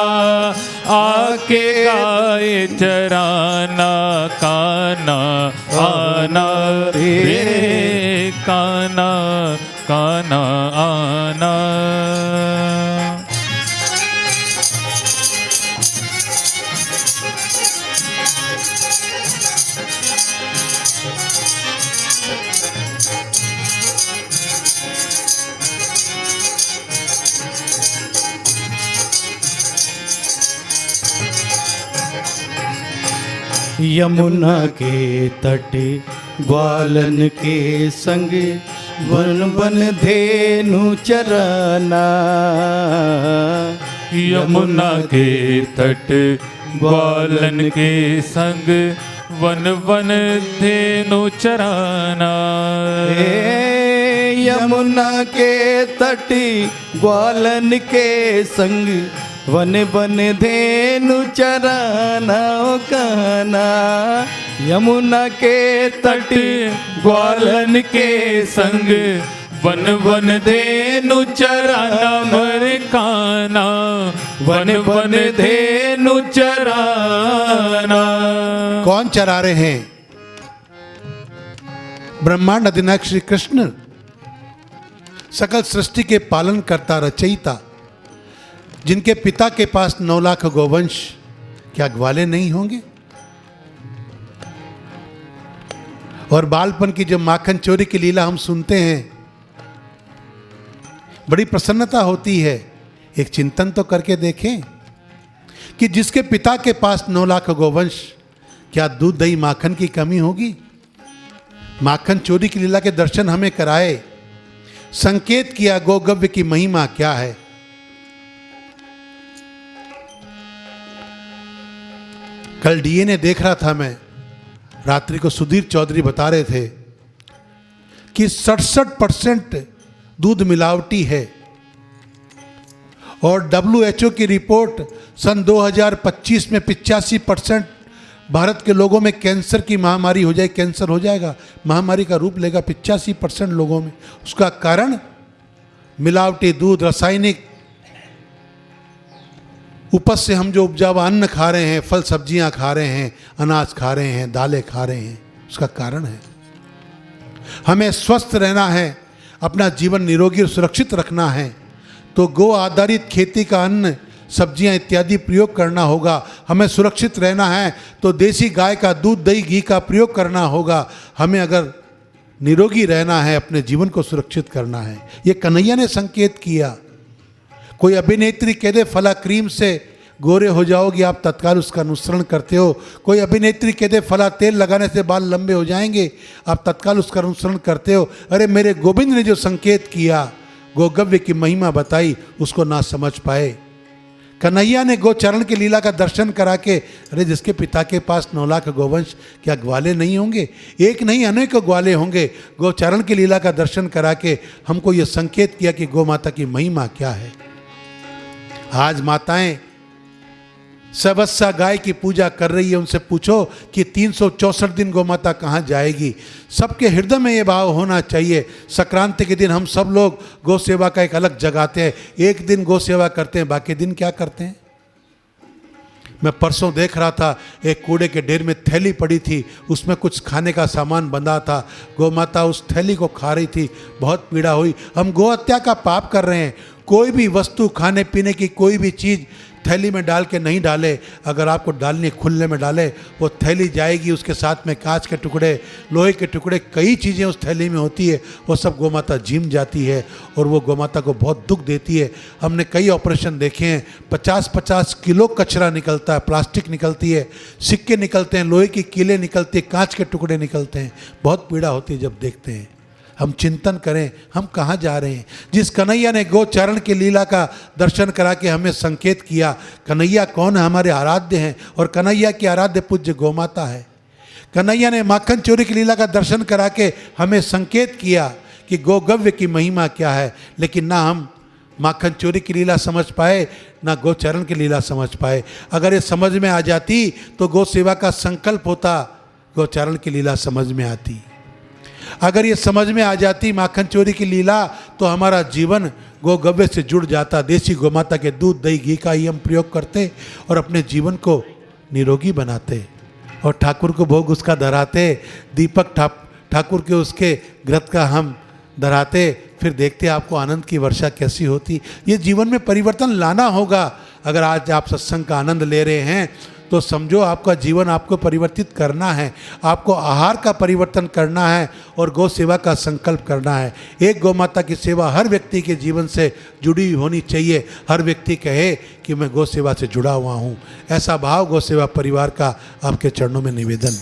आके गाय चराना काना आना रे काना काना आना। यमुना के तट ग्वालन के संग वन वन धेनु चराना। यमुना के तट ग्वालन के संग वन वन धेनु चराना। यमुना के तट ग्वालन के संग वन वन धेनु चराना ओ काना। यमुना के तट ग्वालन के संग वन वन धेनु चराना मरे काना, वन वन धेनु चराना। कौन चरा रहे हैं? ब्रह्मांड अधिनायक श्री कृष्ण, सकल सृष्टि के पालन करता रचयिता, जिनके पिता के पास 9 लाख गोवंश, क्या ग्वाले नहीं होंगे? और बालपन की जो माखन चोरी की लीला हम सुनते हैं, बड़ी प्रसन्नता होती है। एक चिंतन तो करके देखें कि जिसके पिता के पास 9 लाख गोवंश, क्या दूध दही माखन की कमी होगी? माखन चोरी की लीला के दर्शन हमें कराए, संकेत किया गोगव्य की महिमा क्या है। कल डीएनए देख रहा था मैं, रात्रि को सुधीर चौधरी बता रहे थे कि 67% दूध मिलावटी है और WHO की रिपोर्ट सन 2025 में 85% भारत के लोगों में कैंसर की महामारी हो जाए, कैंसर हो जाएगा, महामारी का रूप लेगा 85% लोगों में। उसका कारण मिलावटी दूध, रासायनिक उपज से हम जो उपजाऊ अन्न खा रहे हैं, फल सब्जियां खा रहे हैं, अनाज खा रहे हैं, दालें खा रहे हैं, उसका कारण है। हमें स्वस्थ रहना है, अपना जीवन निरोगी और सुरक्षित रखना है, तो गो आधारित खेती का अन्न, सब्जियां इत्यादि प्रयोग करना होगा। हमें सुरक्षित रहना है तो देसी गाय का दूध, दही, घी का प्रयोग करना होगा। हमें अगर निरोगी रहना है, अपने जीवन को सुरक्षित करना है। ये कन्हैया ने संकेत किया। कोई अभिनेत्री कह दे फला क्रीम से गोरे हो जाओगी, आप तत्काल उसका अनुसरण करते हो। कोई अभिनेत्री कह दे फला तेल लगाने से बाल लंबे हो जाएंगे, आप तत्काल उसका अनुसरण करते हो। अरे मेरे गोविंद ने जो संकेत किया, गोगव्य की महिमा बताई, उसको ना समझ पाए। कन्हैया ने गोचरण की लीला का दर्शन करा के, अरे जिसके पिता के पास 9 लाख गोवंश, क्या ग्वाले नहीं होंगे? एक नहीं अनेक ग्वाले होंगे। गोचरण की लीला का दर्शन करा के हमको ये संकेत किया कि गौ माता की महिमा क्या है। आज माताएं सबस्सा गाय की पूजा कर रही है, उनसे पूछो कि 364 दिन गौ माता कहाँ जाएगी। सबके हृदय में ये भाव होना चाहिए। संक्रांति के दिन हम सब लोग गौ सेवा का एक अलग जगाते हैं। एक दिन गौ सेवा करते हैं, बाकी दिन क्या करते हैं? मैं परसों देख रहा था, एक कूड़े के ढेर में थैली पड़ी थी, उसमें कुछ खाने का सामान बंधा था। गौ माता उस थैली को खा रही थी, बहुत पीड़ा हुई। हम गौ हत्या का पाप कर रहे हैं। कोई भी वस्तु, खाने पीने की कोई भी चीज़ थैली में डाल के नहीं डाले। अगर आपको डालनी खुले में डाले, वो थैली जाएगी, उसके साथ में कांच के टुकड़े, लोहे के टुकड़े, कई चीज़ें उस थैली में होती है, वो सब गौ माता झीम जाती है और वो गौ माता को बहुत दुख देती है। हमने कई ऑपरेशन देखे हैं, 50-50 किलो कचरा निकलता है, प्लास्टिक निकलती है, सिक्के निकलते हैं, लोहे की कीलें निकलती है, कांच के टुकड़े निकलते हैं। बहुत पीड़ा होती है जब देखते हैं। हम चिंतन करें, हम कहाँ जा रहे हैं। जिस कन्हैया ने गोचरण की लीला का दर्शन करा के हमें संकेत किया, कन्हैया कौन है? हमारे आराध्य हैं और कन्हैया की आराध्य पूज्य गौमाता है। कन्हैया ने माखन चोरी की लीला का दर्शन करा के हमें संकेत किया कि गोगव्य की महिमा क्या है, लेकिन ना हम माखन चोरी की लीला समझ पाए, ना गोचरण की लीला समझ पाए। अगर ये समझ में आ जाती तो गौ सेवा का संकल्प होता, गोचरण की लीला समझ में आती। अगर ये समझ में आ जाती माखन चोरी की लीला, तो हमारा जीवन गोगव्य से जुड़ जाता। देसी गोमाता के दूध दही घी का ही हम प्रयोग करते और अपने जीवन को निरोगी बनाते और ठाकुर को भोग उसका धराते, दीपक ठाकुर के उसके घृत का हम धराते, फिर देखते आपको आनंद की वर्षा कैसी होती। ये जीवन में परिवर्तन लाना होगा। अगर आज आप सत्संग का आनंद ले रहे हैं तो समझो आपका जीवन आपको परिवर्तित करना है, आपको आहार का परिवर्तन करना है और गौ सेवा का संकल्प करना है। एक गौ माता की सेवा हर व्यक्ति के जीवन से जुड़ी होनी चाहिए। हर व्यक्ति कहे कि मैं गौ सेवा से जुड़ा हुआ हूँ। ऐसा भाव गौ सेवा परिवार का आपके चरणों में निवेदन।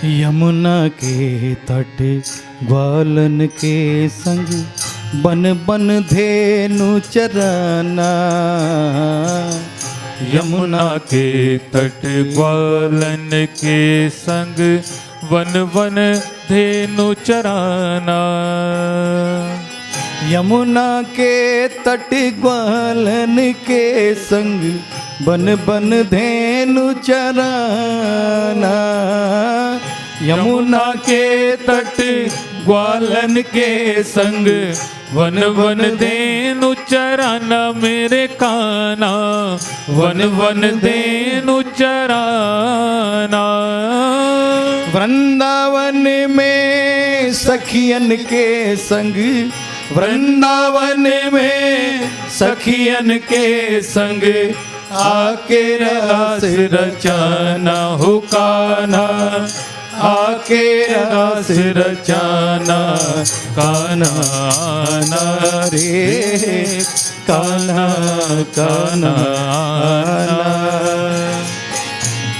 यमुना के तट ग्वालन के संग बन बन धेनु चराना। यमुना के तट ग्वालन के संग वन वन धेनु चराना। यमुना के तट ग्वालन के संग बन बन धेनु चराना। यमुना के तट ग्वालन के संग वन वन धेनु चराना मेरे कान्हा, वन वन धेनु चराना। वृंदावन में सखियन के संग, वृंदावन में सखियन के संग आके रस रचाना हो कान्हा, आके रस रचाना कान्हा रे कान्हा कान्हा।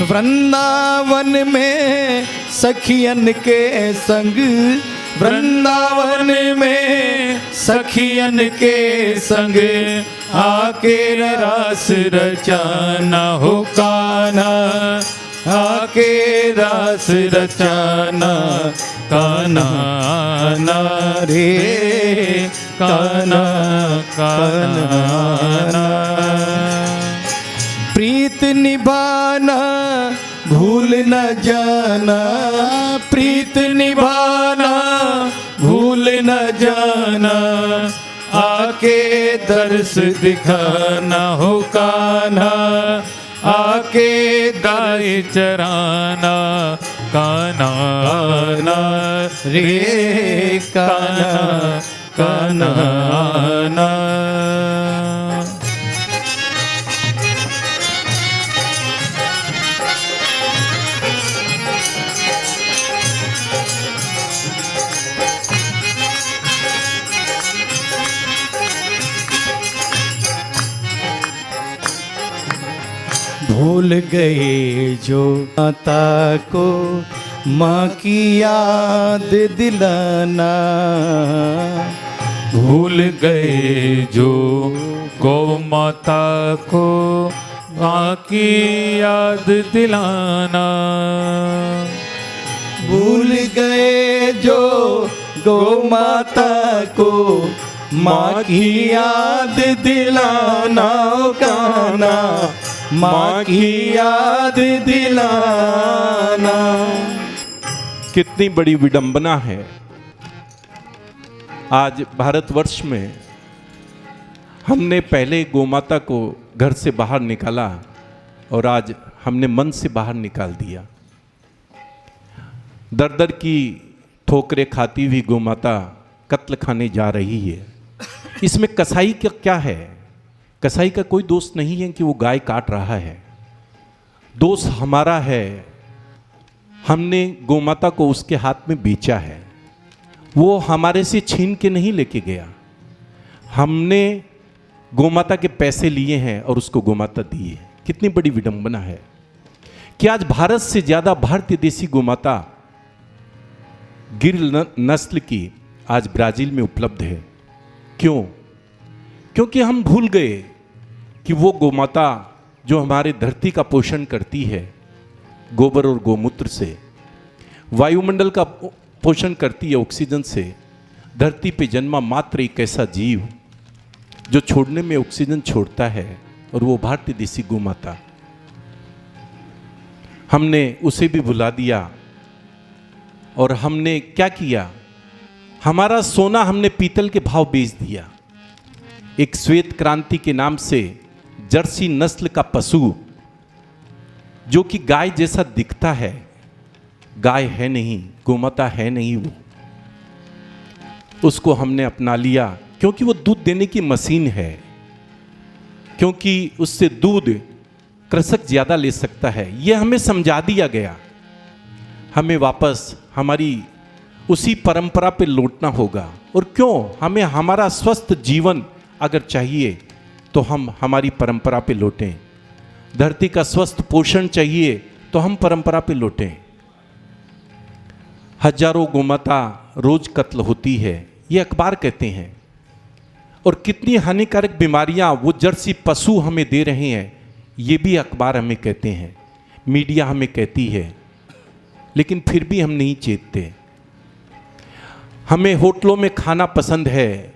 वृंदावन में सखियन के संग, वृंदावन में सखियन के संग आके रस रचाना हो कान्हा, आके रस रचाना कान्हा रे कान्हा कान्हा। प्रीत निभाना भूल न जाना, प्रीत निभाना भूल न जाना। आके दर्श दिखाना हो कान्हा, आके दाई चराना कान्हा रे कान्हा कान्हा। भूल गए जो माता को माँ की याद दिलाना। भूल गए जो गौ माता को माँ की याद दिलाना। भूल गए जो गौ माता को माँ की याद दिलाना कान्हा, माँ की याद दिलाना। कितनी बड़ी विडंबना है। आज भारतवर्ष में हमने पहले गोमाता को घर से बाहर निकाला और आज हमने मन से बाहर निकाल दिया। दर दर की ठोकरें खाती हुई गोमाता कत्ल खाने जा रही है। इसमें कसाई का क्या है? कसाई का कोई दोष नहीं है कि वो गाय काट रहा है। दोष हमारा है, हमने गोमाता को उसके हाथ में बेचा है। वो हमारे से छीन के नहीं लेके गया, हमने गोमाता के पैसे लिए हैं और उसको गोमाता दी है। कितनी बड़ी विडंबना है कि आज भारत से ज़्यादा भारतीय देसी गोमाता गिर नस्ल की आज ब्राज़ील में उपलब्ध है। क्यों? क्योंकि हम भूल गए कि वो गोमाता जो हमारे धरती का पोषण करती है, गोबर और गोमूत्र से वायुमंडल का पोषण करती है ऑक्सीजन से। धरती पे जन्मा मात्र एक ऐसा जीव जो छोड़ने में ऑक्सीजन छोड़ता है, और वो भारतीय देसी गौ माता। हमने उसे भी भुला दिया, और हमने क्या किया, हमारा सोना हमने पीतल के भाव बेच दिया। एक श्वेत क्रांति के नाम से जर्सी नस्ल का पशु जो कि गाय जैसा दिखता है, गाय है नहीं, गोमाता है नहीं, वो उसको हमने अपना लिया क्योंकि वो दूध देने की मशीन है, क्योंकि उससे दूध कृषक ज्यादा ले सकता है। यह हमें समझा दिया गया। हमें वापस हमारी उसी परंपरा पे लौटना होगा। और क्यों, हमें हमारा स्वस्थ जीवन अगर चाहिए तो हम हमारी परंपरा पे लौटें। धरती का स्वस्थ पोषण चाहिए तो हम परंपरा पे लौटें। हजारों गोमाता रोज कत्ल होती है, ये अखबार कहते हैं। और कितनी हानिकारक बीमारियां वो जर्सी पशु हमें दे रहे हैं, ये भी अखबार हमें कहते हैं, मीडिया हमें कहती है। लेकिन फिर भी हम नहीं चेतते। हमें होटलों में खाना पसंद है,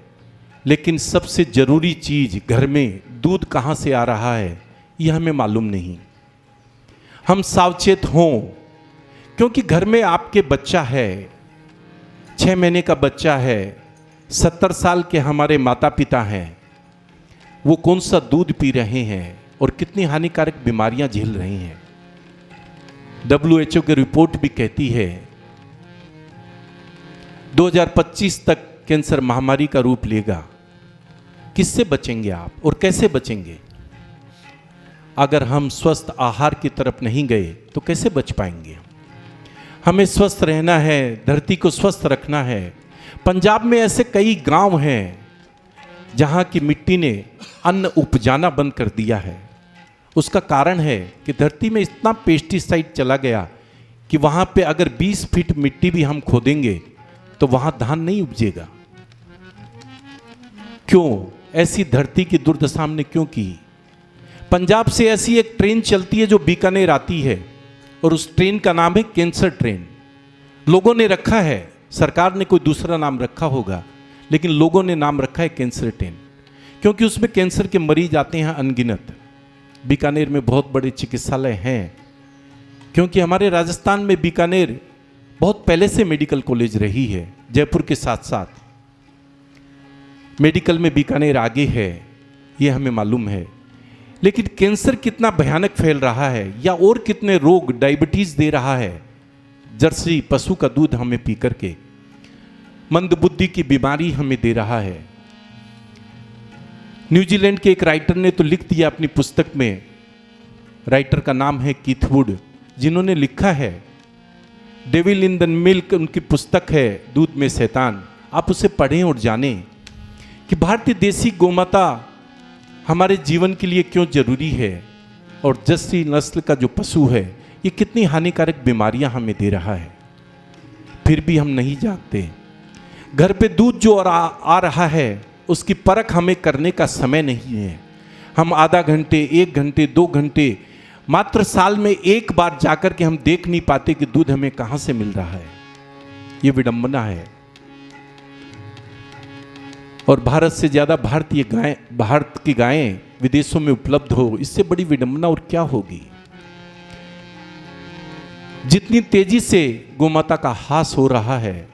लेकिन सबसे जरूरी चीज घर में दूध कहाँ से आ रहा है यह हमें मालूम नहीं। हम सावचेत हों, क्योंकि घर में आपके बच्चा है, 6 महीने का बच्चा है, 70 साल के हमारे माता पिता हैं, वो कौन सा दूध पी रहे हैं और कितनी हानिकारक बीमारियां झेल रहे हैं। WHO की रिपोर्ट भी कहती है 2025 तक कैंसर महामारी का रूप लेगा। किससे बचेंगे आप और कैसे बचेंगे? अगर हम स्वस्थ आहार की तरफ नहीं गए तो कैसे बच पाएंगे? हमें स्वस्थ रहना है, धरती को स्वस्थ रखना है। पंजाब में ऐसे कई गांव हैं जहां की मिट्टी ने अन्न उपजाना बंद कर दिया है। उसका कारण है कि धरती में इतना पेस्टिसाइड चला गया कि वहां पे अगर 20 फीट मिट्टी भी हम खोदेंगे तो वहां धान नहीं उपजेगा। क्यों? ऐसी धरती की दुर्दशा हमने क्यों की? पंजाब से ऐसी एक ट्रेन चलती है जो बीकानेर आती है, और उस ट्रेन का नाम है कैंसर ट्रेन। लोगों ने रखा है, सरकार ने कोई दूसरा नाम रखा होगा, लेकिन लोगों ने नाम रखा है कैंसर ट्रेन, क्योंकि उसमें कैंसर के मरीज आते हैं अनगिनत। बीकानेर में बहुत बड़े चिकित्सालय हैं, क्योंकि हमारे राजस्थान में बीकानेर बहुत पहले से मेडिकल कॉलेज रही है। जयपुर के साथ साथ मेडिकल में बीकानेर आगे है, ये हमें मालूम है। लेकिन कैंसर कितना भयानक फैल रहा है, या और कितने रोग, डायबिटीज दे रहा है जर्सी पशु का दूध हमें पी करके। मंदबुद्धि की बीमारी हमें दे रहा है। न्यूजीलैंड के एक राइटर ने तो लिख दिया अपनी पुस्तक में, राइटर का नाम है कीथ वुड, जिन्होंने लिखा है डेविल इन द मिल्क, उनकी पुस्तक है दूध में शैतान। आप उसे पढ़ें और जानें कि भारतीय देसी गोमाता हमारे जीवन के लिए क्यों जरूरी है, और जर्सी नस्ल का जो पशु है ये कितनी हानिकारक बीमारियां हमें दे रहा है। फिर भी हम नहीं जागते। घर पे दूध जो आ रहा है उसकी परख हमें करने का समय नहीं है। हम आधा घंटे, 1 घंटे, 2 घंटे, मात्र साल में एक बार जाकर के हम देख नहीं पाते कि दूध हमें कहां से मिल रहा है। ये विडंबना है। और भारत से ज्यादा भारत की गायें विदेशों में उपलब्ध हो, इससे बड़ी विडंबना और क्या होगी? जितनी तेजी से गोमाता का ह्रास हो रहा है,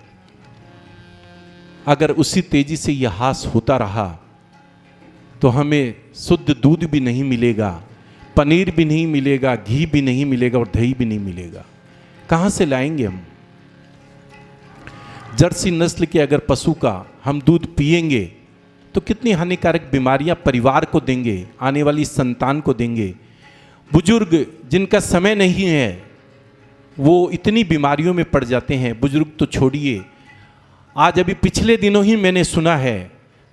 अगर उसी तेजी से यह ह्रास होता रहा तो हमें शुद्ध दूध भी नहीं मिलेगा, पनीर भी नहीं मिलेगा, घी भी नहीं मिलेगा और दही भी नहीं मिलेगा। कहां से लाएंगे हम? जर्सी नस्ल के अगर पशु का हम दूध पिएंगे तो कितनी हानिकारक बीमारियां परिवार को देंगे, आने वाली संतान को देंगे। बुजुर्ग जिनका समय नहीं है वो इतनी बीमारियों में पड़ जाते हैं। बुजुर्ग तो छोड़िए, आज अभी पिछले दिनों ही मैंने सुना है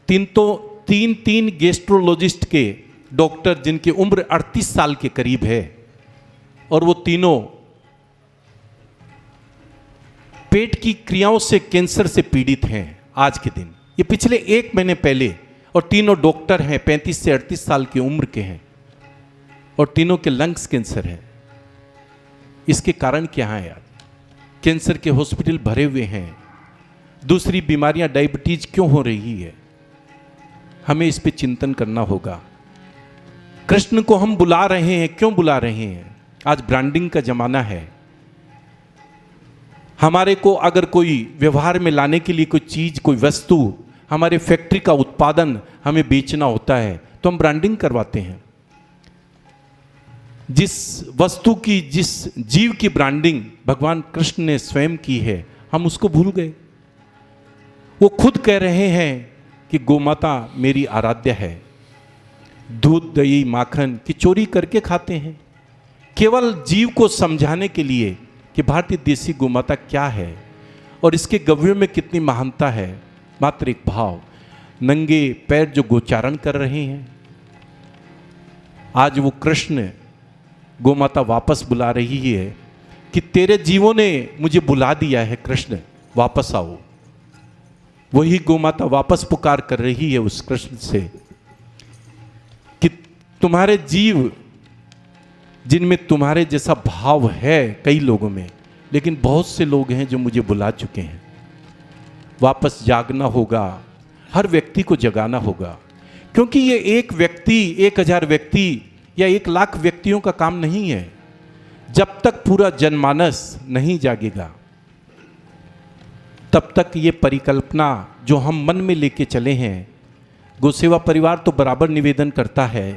तीन गैस्ट्रोलॉजिस्ट के डॉक्टर जिनकी उम्र 38 साल के करीब है, और वो तीनों पेट की क्रियाओं से कैंसर से पीड़ित हैं आज के दिन। ये पिछले 1 महीने पहले, और तीनों डॉक्टर हैं, 35 से 38 साल की उम्र के हैं, और तीनों के लंग्स कैंसर है। इसके कारण क्या है यार? कैंसर के हॉस्पिटल भरे हुए हैं, दूसरी बीमारियां डायबिटीज क्यों हो रही है? हमें इस पे चिंतन करना होगा। कृष्ण को हम बुला रहे हैं, क्यों बुला रहे हैं? आज ब्रांडिंग का जमाना है। हमारे को अगर कोई व्यवहार में लाने के लिए कोई चीज, कोई वस्तु, हमारे फैक्ट्री का उत्पादन हमें बेचना होता है तो हम ब्रांडिंग करवाते हैं। जिस वस्तु की, जिस जीव की ब्रांडिंग भगवान कृष्ण ने स्वयं की है, हम उसको भूल गए। वो खुद कह रहे हैं कि गोमाता मेरी आराध्य है। दूध, दही, माखन की चोरी करके खाते हैं, केवल जीव को समझाने के लिए कि भारतीय देसी गोमाता क्या है और इसके गव्यों में कितनी महानता है। मात्र एक भाव, नंगे पैर जो गोचारण कर रहे हैं। आज वो कृष्ण गोमाता वापस बुला रही है कि तेरे जीवों ने मुझे बुला दिया है, कृष्ण वापस आओ। वही गोमाता वापस पुकार कर रही है उस कृष्ण से कि तुम्हारे जीव, जिनमें तुम्हारे जैसा भाव है कई लोगों में, लेकिन बहुत से लोग हैं जो मुझे बुला चुके हैं। वापस जागना होगा, हर व्यक्ति को जगाना होगा, क्योंकि ये एक व्यक्ति, 1000 व्यक्ति या 1,00,000 व्यक्तियों का काम नहीं है। जब तक पूरा जनमानस नहीं जागेगा, तब तक ये परिकल्पना जो हम मन में लेके चले हैं। गोसेवा परिवार तो बराबर निवेदन करता है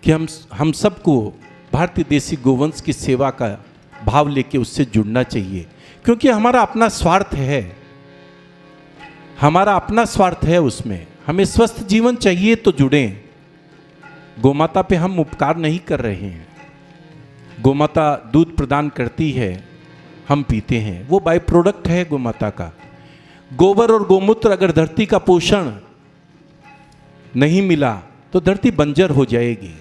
कि हम सबको भारतीय देसी गोवंश की सेवा का भाव लेके उससे जुड़ना चाहिए, क्योंकि हमारा अपना स्वार्थ है, हमारा अपना स्वार्थ है उसमें। हमें स्वस्थ जीवन चाहिए तो जुड़ें। गोमाता पे हम उपकार नहीं कर रहे हैं। गोमाता दूध प्रदान करती है, हम पीते हैं, वो बाय प्रोडक्ट है गोमाता का। गोबर और गोमूत्र अगर धरती का पोषण नहीं मिला तो धरती बंजर हो जाएगी।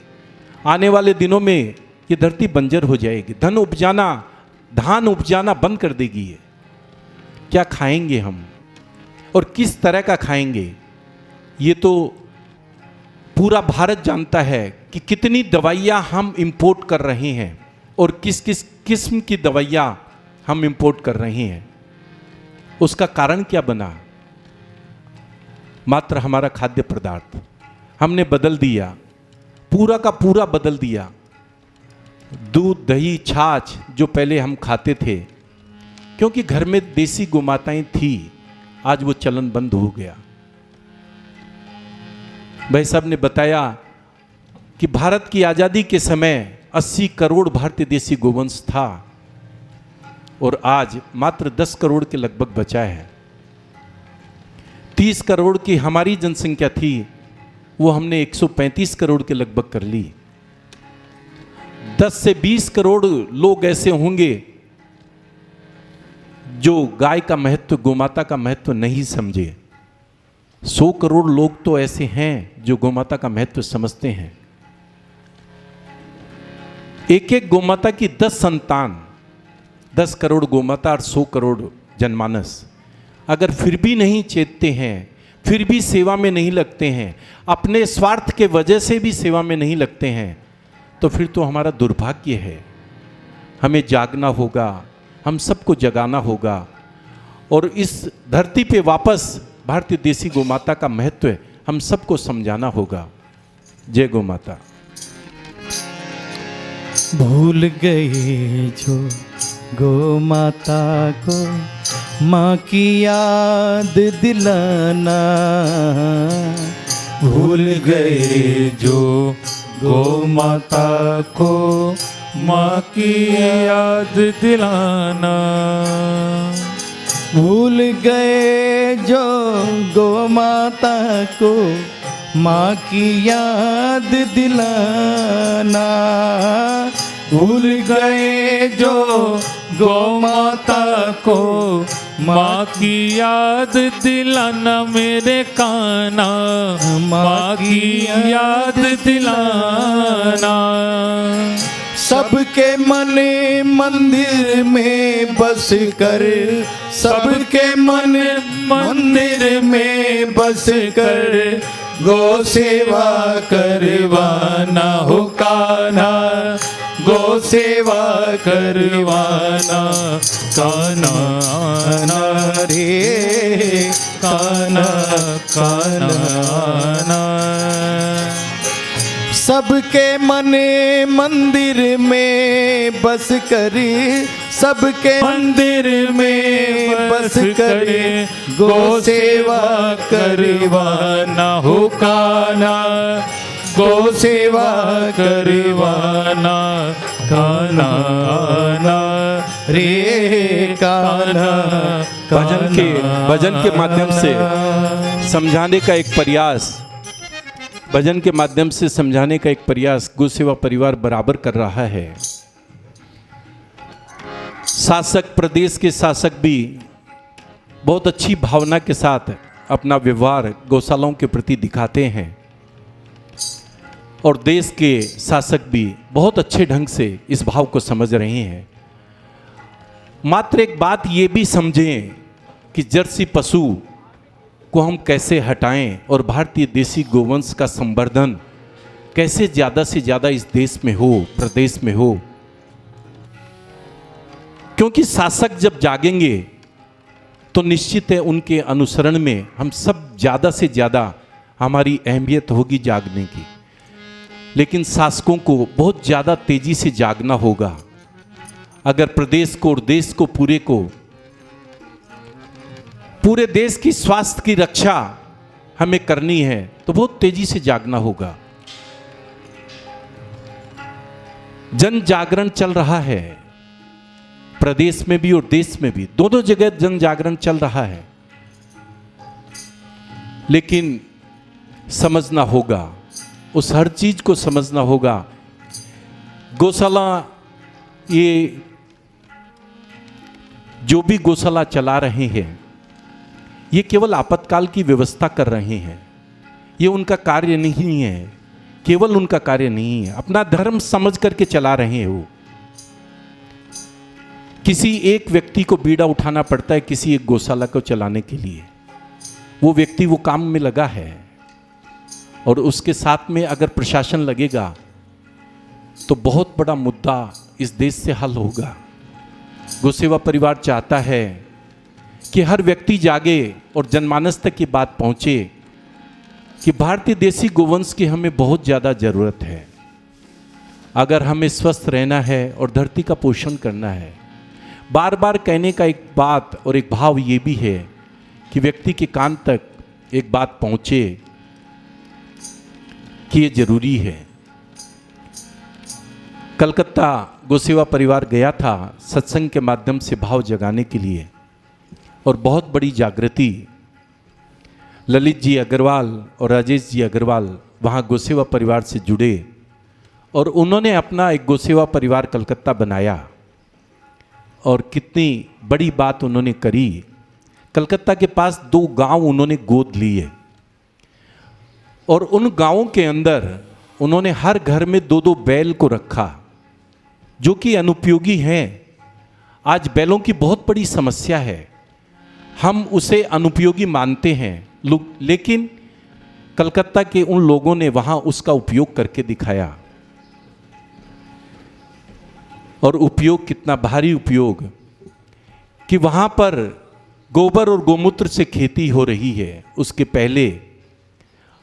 आने वाले दिनों में ये धरती बंजर हो जाएगी। धान उपजाना बंद कर देगी ये। क्या खाएंगे हम और किस तरह का खाएंगे? ये तो पूरा भारत जानता है कि कितनी दवाइयाँ हम इंपोर्ट कर रहे हैं और किस किस किस्म की दवाइयाँ हम इंपोर्ट कर रहे हैं। उसका कारण क्या बना? मात्र हमारा खाद्य पदार्थ हमने बदल दिया, पूरा का पूरा बदल दिया। दूध, दही, छाछ जो पहले हम खाते थे, क्योंकि घर में देसी गोमाताएं थी, आज वो चलन बंद हो गया। भाई साहब ने बताया कि भारत की आज़ादी के समय 80 करोड़ भारतीय देसी गोवंश था और आज मात्र 10 करोड़ के लगभग बचा है। 30 करोड़ की हमारी जनसंख्या थी, वो हमने 135 करोड़ के लगभग कर ली। 10 से 20 करोड़ लोग ऐसे होंगे जो गाय का महत्व, गोमाता का महत्व नहीं समझे। 100 करोड़ लोग तो ऐसे हैं जो गोमाता का महत्व समझते हैं। एक एक गोमाता की 10 संतान, 10 करोड़ गोमाता और 100 करोड़ जनमानस अगर फिर भी नहीं चेतते हैं, फिर भी सेवा में नहीं लगते हैं, अपने स्वार्थ के वजह से भी सेवा में नहीं लगते हैं, तो फिर तो हमारा दुर्भाग्य है। हमें जागना होगा, हम सबको जगाना होगा और इस धरती पे वापस भारतीय देसी गोमाता का महत्व हम सबको समझाना होगा। जय गोमाता। भूल गए जो गोमाता को माँ की याद दिलाना, भूल गए जो गोमाता को माँ की याद दिलाना। भूल गए जो गोमाता को माँ की याद दिलाना। भूल गए जो गोमाता को माँ की याद दिलाना, मेरे कान्हा माँ की याद दिलाना। सबके मन मंदिर में बस कर, सबके मन मंदिर में बस कर, गौ सेवा करवाना हो कान्हा, गो सेवा करवाना, कान्हा आना रे कान्हा कान्हा आना। सबके मने मंदिर में बस कर, सबके मंदिर में बस करे, गो सेवा करवाना हो कान्हा, गो सेवा करवाना, कान्हा आना रे कान्हा। भजन के माध्यम से समझाने का एक प्रयास, भजन के माध्यम से समझाने का एक प्रयास गौ सेवा परिवार बराबर कर रहा है। शासक, प्रदेश के शासक भी बहुत अच्छी भावना के साथ अपना व्यवहार गौशालाओं के प्रति दिखाते हैं और देश के शासक भी बहुत अच्छे ढंग से इस भाव को समझ रहे हैं। मात्र एक बात ये भी समझें कि जर्सी पशु को हम कैसे हटाएं और भारतीय देसी गोवंश का संवर्धन कैसे ज़्यादा से ज़्यादा इस देश में हो, प्रदेश में हो। क्योंकि शासक जब जागेंगे तो निश्चित है उनके अनुसरण में हम सब ज़्यादा से ज़्यादा हमारी अहमियत होगी जागने की। लेकिन शासकों को बहुत ज़्यादा तेजी से जागना होगा। अगर प्रदेश को और देश को पूरे देश की स्वास्थ्य की रक्षा हमें करनी है तो बहुत तेजी से जागना होगा। जन जागरण चल रहा है, प्रदेश में भी और देश में भी, दोनों जगह जन जागरण चल रहा है। लेकिन समझना होगा, उस हर चीज को समझना होगा। गौशाला, ये जो भी गौशाला चला रहे हैं ये केवल आपातकाल की व्यवस्था कर रहे हैं। ये उनका कार्य नहीं है, केवल उनका कार्य नहीं है, अपना धर्म समझ करके चला रहे हैं। वो किसी एक व्यक्ति को बीड़ा उठाना पड़ता है किसी एक गौशाला को चलाने के लिए। वो व्यक्ति वो काम में लगा है और उसके साथ में अगर प्रशासन लगेगा तो बहुत बड़ा मुद्दा इस देश से हल होगा। गौसेवा परिवार चाहता है कि हर व्यक्ति जागे और जनमानस तक की बात पहुंचे कि भारतीय देसी गोवंश की हमें बहुत ज़्यादा ज़रूरत है। अगर हमें स्वस्थ रहना है और धरती का पोषण करना है। बार बार कहने का एक बात और एक भाव ये भी है कि व्यक्ति के कान तक एक बात पहुंचे कि ये जरूरी है। कलकत्ता गौसेवा परिवार गया था सत्संग के माध्यम से भाव जगाने के लिए और बहुत बड़ी जागृति। ललित जी अग्रवाल और राजेश जी अग्रवाल वहाँ गौसेवा परिवार से जुड़े और उन्होंने अपना एक गौसेवा परिवार कलकत्ता बनाया और कितनी बड़ी बात उन्होंने करी। कलकत्ता के पास 2 गांव उन्होंने गोद लिए और उन गांवों के अंदर उन्होंने हर घर में 2-2 बैल को रखा जो कि अनुपयोगी हैं। आज बैलों की बहुत बड़ी समस्या है, हम उसे अनुपयोगी मानते हैं लेकिन कलकत्ता के उन लोगों ने वहाँ उसका उपयोग करके दिखाया। और उपयोग कितना भारी उपयोग कि वहाँ पर गोबर और गोमूत्र से खेती हो रही है। उसके पहले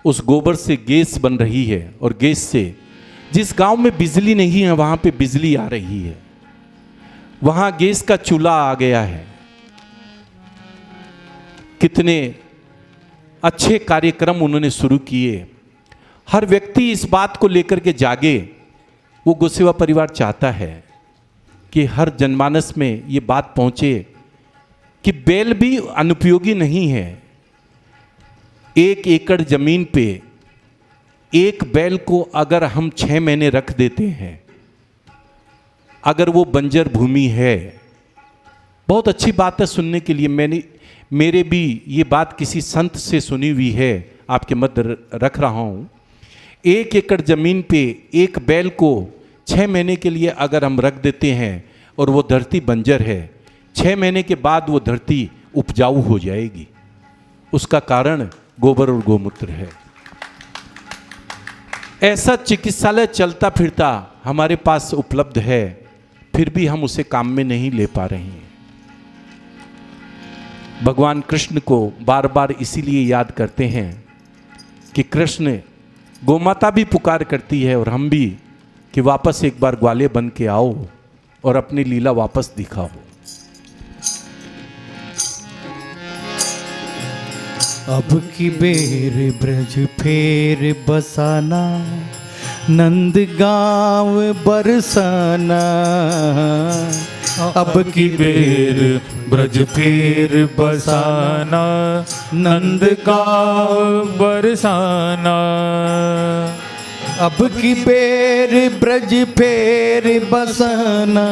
उस गोबर से गैस बन रही है और गैस से जिस गांव में बिजली नहीं है वहाँ पे बिजली आ रही है। वहाँ गैस का चूल्हा आ गया है। कितने अच्छे कार्यक्रम उन्होंने शुरू किए। हर व्यक्ति इस बात को लेकर के जागे। वो गौसेवा परिवार चाहता है कि हर जनमानस में ये बात पहुंचे कि बैल भी अनुपयोगी नहीं है। 1 एकड़ जमीन पे एक बैल को अगर हम 6 महीने रख देते हैं, अगर वो बंजर भूमि है, बहुत अच्छी बात है सुनने के लिए। मेरे भी ये बात किसी संत से सुनी हुई है, आपके मध्य रख रहा हूँ। 1 एकड़ जमीन पे एक बैल को 6 महीने के लिए अगर हम रख देते हैं और वो धरती बंजर है, 6 महीने के बाद वो धरती उपजाऊ हो जाएगी। उसका कारण गोबर और गोमूत्र है। ऐसा चिकित्सालय चलता फिरता हमारे पास उपलब्ध है, फिर भी हम उसे काम में नहीं ले पा रहे हैं। भगवान कृष्ण को बार बार इसीलिए याद करते हैं कि कृष्ण, गोमाता भी पुकार करती है और हम भी, कि वापस एक बार ग्वाले बन के आओ और अपनी लीला वापस दिखाओ। अब की बेर ब्रज फेर बसाना, नंद गाँव बरसाना। अब की बेर ब्रज फेर बसाना, नंद गाँव बरसाना। अब की बेर ब्रज फेर बसाना,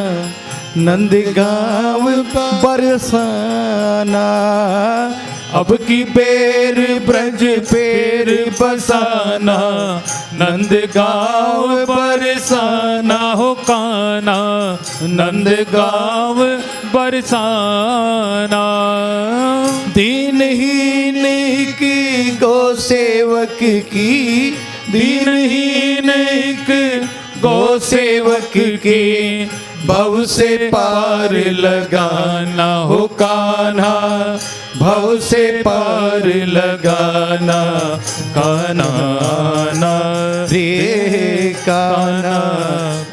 नंद गाँव बरसाना। अब की बेर ब्रज फेर बसाना, नंद गाँव बरसाना। हो काना नंद गाँव बरसाना। दीनहीन की गौ सेवक की, दीनहीन एक गौ सेवक की भव से पार लगाना हो कान्हा, भव से पार लगाना कान्हा ना रे कान्हा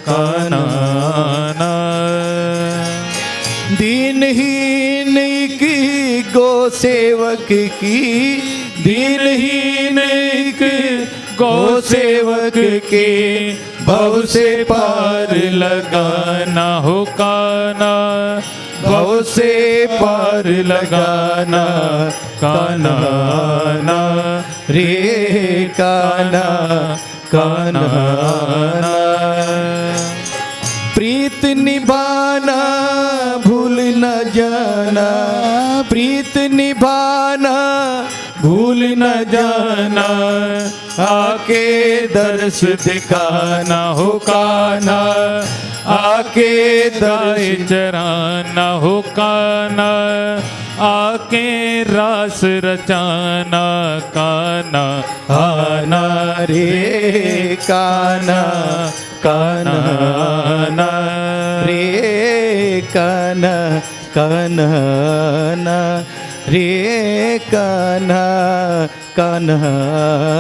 कान्हा ना। दीनहीन की गौ सेवक की, दीनहीन की गौ सेवक के भव से पार लगाना हो कान्हा, भव से पार लगाना कान्हा ना रे कान्हा कान्हा ना। प्रीत निभाना भूल न जाना, प्रीत निभाना भूल न जाना। आके दर्श दिखाना हो कान्हा, आके दाए चराना हो काना। आके रास रचाना काना। आना रे कान्हा कान्हा ना रे कान्हा कान्हा ना रे कान्हा कान्हा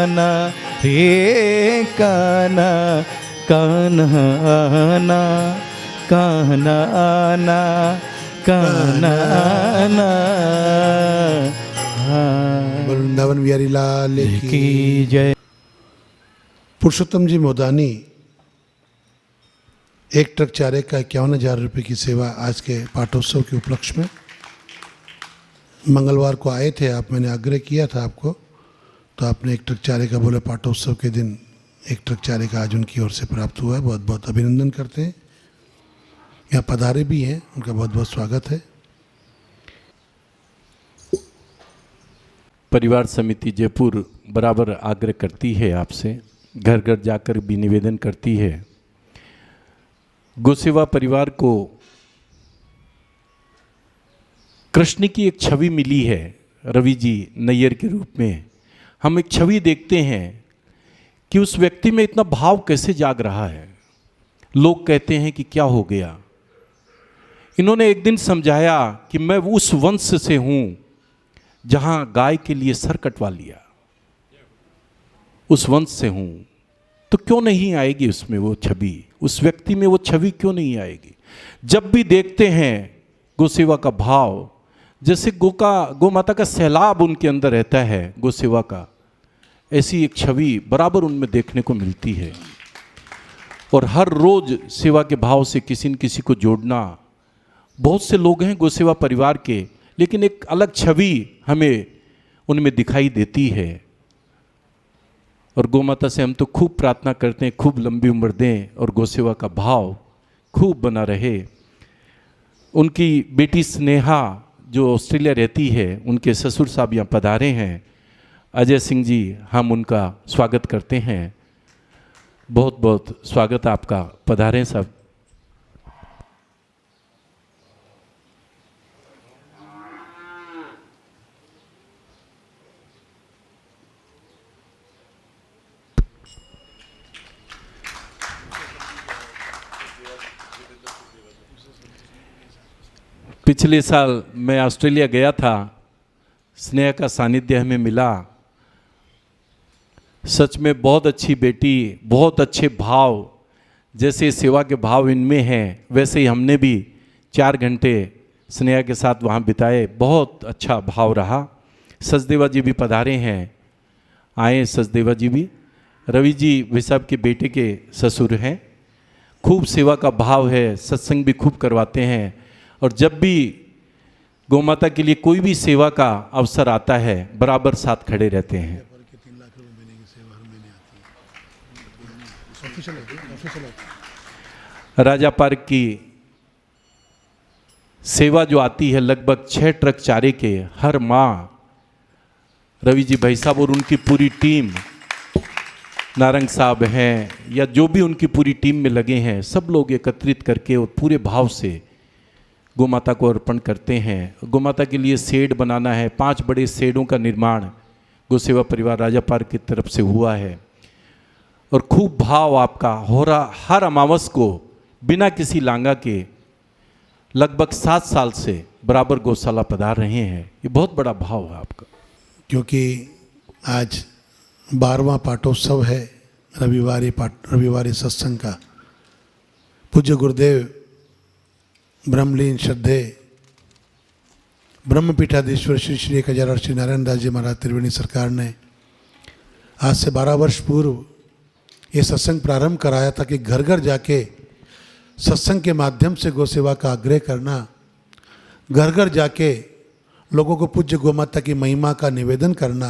ना रे कान्हा कान्हा ना कान्हा ना कान्हा ना। वृंदावन बिहारी लाल की जय। पुरुषोत्तम जी मोदानी एक ट्रक चारे का 51,000 रुपये की सेवा आज के पाठोत्सव के उपलक्ष्य में मंगलवार को आए थे आप। मैंने आग्रह किया था आपको, तो आपने एक ट्रक चारे का बोले पाठोत्सव के दिन एक ट्रक चारे का आज उनकी ओर से प्राप्त हुआ है। बहुत बहुत अभिनंदन करते हैं। यहाँ पधारे भी हैं, उनका बहुत बहुत स्वागत है। परिवार समिति जयपुर बराबर आग्रह करती है आपसे, घर घर जाकर भी निवेदन करती है। गोसेवा परिवार को कृष्ण की एक छवि मिली है रवि जी नैयर के रूप में। हम एक छवि देखते हैं कि उस व्यक्ति में इतना भाव कैसे जाग रहा है। लोग कहते हैं कि क्या हो गया। इन्होंने एक दिन समझाया कि मैं उस वंश से हूं जहां गाय के लिए सर कटवा लिया, उस वंश से हूं। तो क्यों नहीं आएगी उसमें वो छवि, उस व्यक्ति में वो छवि क्यों नहीं आएगी। जब भी देखते हैं गोसेवा का भाव, जैसे गौ माता का सैलाब उनके अंदर रहता है गोसेवा का, ऐसी एक छवि बराबर उनमें देखने को मिलती है। और हर रोज सेवा के भाव से किसी न किसी को जोड़ना। बहुत से लोग हैं गोसेवा परिवार के, लेकिन एक अलग छवि हमें उनमें दिखाई देती है। और गौ माता से हम तो खूब प्रार्थना करते हैं, खूब लंबी उम्र दें और गोसेवा का भाव खूब बना रहे। उनकी बेटी स्नेहा जो ऑस्ट्रेलिया रहती है, उनके ससुर साहब यहाँ पधारे हैं, अजय सिंह जी, हम उनका स्वागत करते हैं। बहुत बहुत स्वागत आपका, पधारें सब। पिछले साल मैं ऑस्ट्रेलिया गया था, स्नेहा का सानिध्य हमें मिला। सच में बहुत अच्छी बेटी, बहुत अच्छे भाव, जैसे सेवा के भाव इनमें हैं वैसे ही हमने भी 4 घंटे स्नेहा के साथ वहाँ बिताए। बहुत अच्छा भाव रहा। सचदेवा जी भी पधारे हैं, आए सचदेवा जी भी। रवि जी वे साहब के बेटे के ससुर हैं। खूब सेवा का भाव है, सत्संग भी खूब करवाते हैं, और जब भी गौ माता के लिए कोई भी सेवा का अवसर आता है बराबर साथ खड़े रहते हैं। राजा पार्क की सेवा जो आती है लगभग 6 ट्रक चारे के हर माह, रवि जी भाई साहब और उनकी पूरी टीम, नारंग साहब हैं या जो भी उनकी पूरी टीम में लगे हैं, सब लोग एकत्रित करके और पूरे भाव से गौ माता को अर्पण करते हैं। गौ माता के लिए शेड बनाना है, 5 बड़े शेडों का निर्माण गौ सेवा परिवार राजा पार्क की तरफ से हुआ है, और खूब भाव आपका हो रहा। हर अमावस को बिना किसी लांगा के लगभग 7 साल से बराबर गौशाला पधार रहे हैं। ये बहुत बड़ा भाव है आपका। क्योंकि आज 12वां पाठोत्सव है रविवारी सत्संग का। पूज्य गुरुदेव ब्रह्मलीन श्रद्धे ब्रह्मपीठाधीश्वर श्री श्री 1000 श्री नारायण दास जी महाराज त्रिवेणी सरकार ने आज से 12 वर्ष पूर्व ये सत्संग प्रारंभ कराया था कि घर घर जाके सत्संग के माध्यम से गौ सेवा का आग्रह करना, घर घर जाके लोगों को पूज्य गौ माता की महिमा का निवेदन करना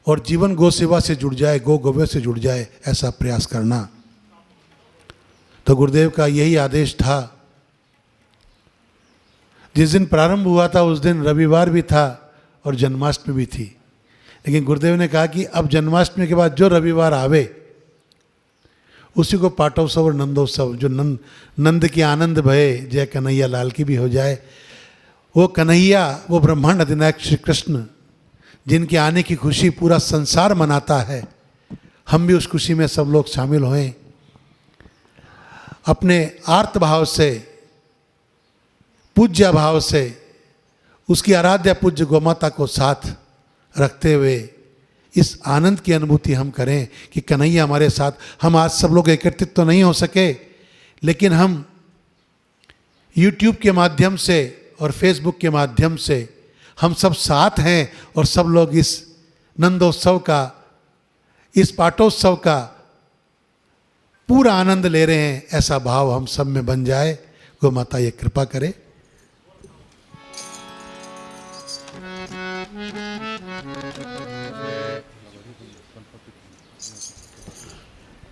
और जीवन गौ सेवा से जुड़ जाए, गौव्य से जुड़ जाए, ऐसा प्रयास करना। तो गुरुदेव का यही आदेश था। जिस दिन प्रारंभ हुआ था उस दिन रविवार भी था और जन्माष्टमी भी थी, लेकिन गुरुदेव ने कहा कि अब जन्माष्टमी के बाद जो रविवार आवे उसी को पाठोत्सव और नंदोत्सव, जो नंद की आनंद भये जय कन्हैया लाल की भी हो जाए। वो कन्हैया, वो ब्रह्मांड अधिनायक श्री कृष्ण, जिनके आने की खुशी पूरा संसार मनाता है, हम भी उस खुशी में सब लोग शामिल हों। अपने आर्त भाव से, पूज्य भाव से उसकी आराध्या पूज्य गौमाता को साथ रखते हुए इस आनंद की अनुभूति हम करें कि कन्हैया हमारे साथ। हम आज सब लोग एकत्रित तो नहीं हो सके, लेकिन हम YouTube के माध्यम से और Facebook के माध्यम से हम सब साथ हैं और सब लोग इस नंदोत्सव का, इस पाठोत्सव का पूरा आनंद ले रहे हैं। ऐसा भाव हम सब में बन जाए। गौ माता ये कृपा करे।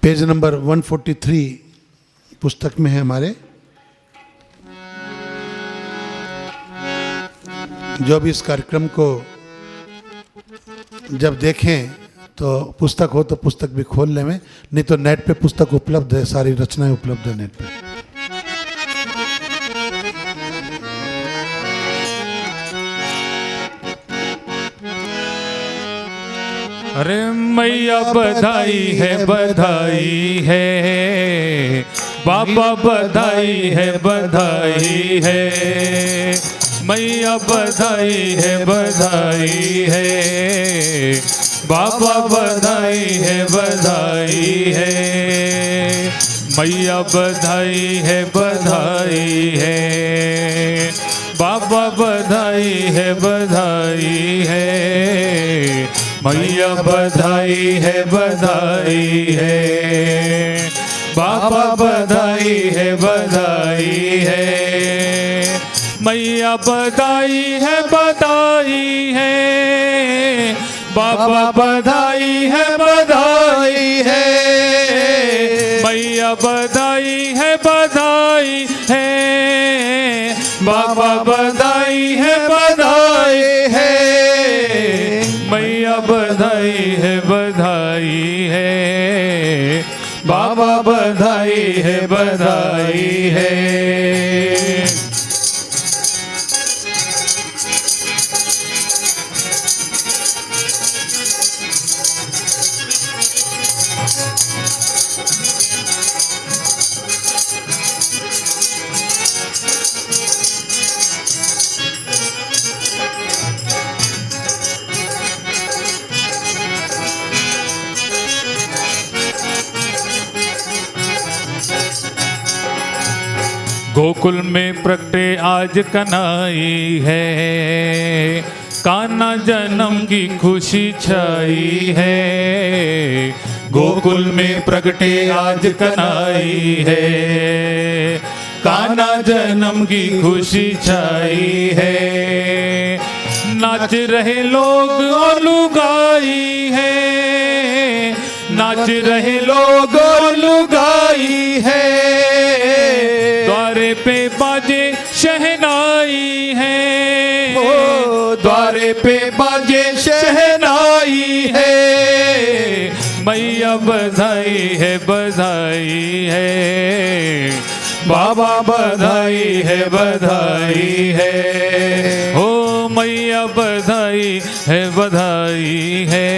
पेज नंबर 143 पुस्तक में है हमारे। जो भी इस कार्यक्रम को जब देखें तो पुस्तक हो तो पुस्तक भी खोल लें, नहीं तो नेट पे पुस्तक उपलब्ध है, सारी रचनाएं उपलब्ध है नेट पे। अरे मैया बधाई है बाबा बधाई है मैया बधाई है बाबा बधाई है मैया बधाई है बाबा बधाई है मैया बधाई है बाबा बधाई है मैया बधाई है बाबा बधाई है मैया बधाई है बाबा बधाई है मैया बधाई है बाबा बधाई है गोकुल में प्रगटे आज कन्हई है, कान्हा जन्म की खुशी छाई है। गोकुल में प्रगटे आज कन्हई है, कान्हा जन्म की खुशी छाई है। नाच रहे लोग और लुगाई है, नाच रहे लोग और लुगाई है। द्वारे पे बाजे शहनाई है, द्वारे पे बाजे शहनाई है। मैया बधाई है बधाई है, बाबा बधाई है बधाई है। ओ मैया बधाई है बधाई है,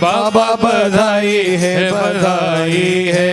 बाबा बधाई है बधाई है।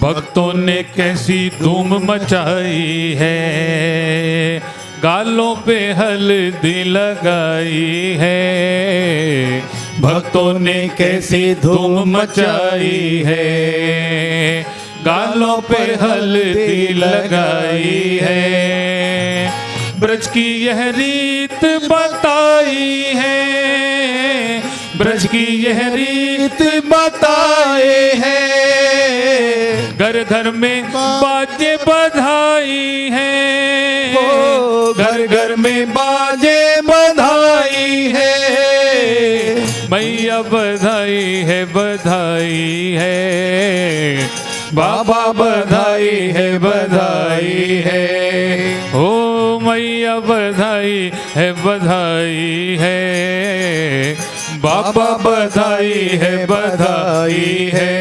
भक्तों ने कैसी धूम मचाई है, गालों पे हल्दी लगाई है। भक्तों ने कैसी धूम मचाई है, गालों पे हल्दी लगाई है। ब्रज की यह रीत बताई है, ब्रज की यह रीत बताए है। घर घर में बाजे बधाई है, घर घर में बाजे बधाई है। मैया बधाई है बधाई है, बाबा बधाई है बधाई है। ओ मैया बधाई है बधाई है, बाबा बधाई है बधाई है।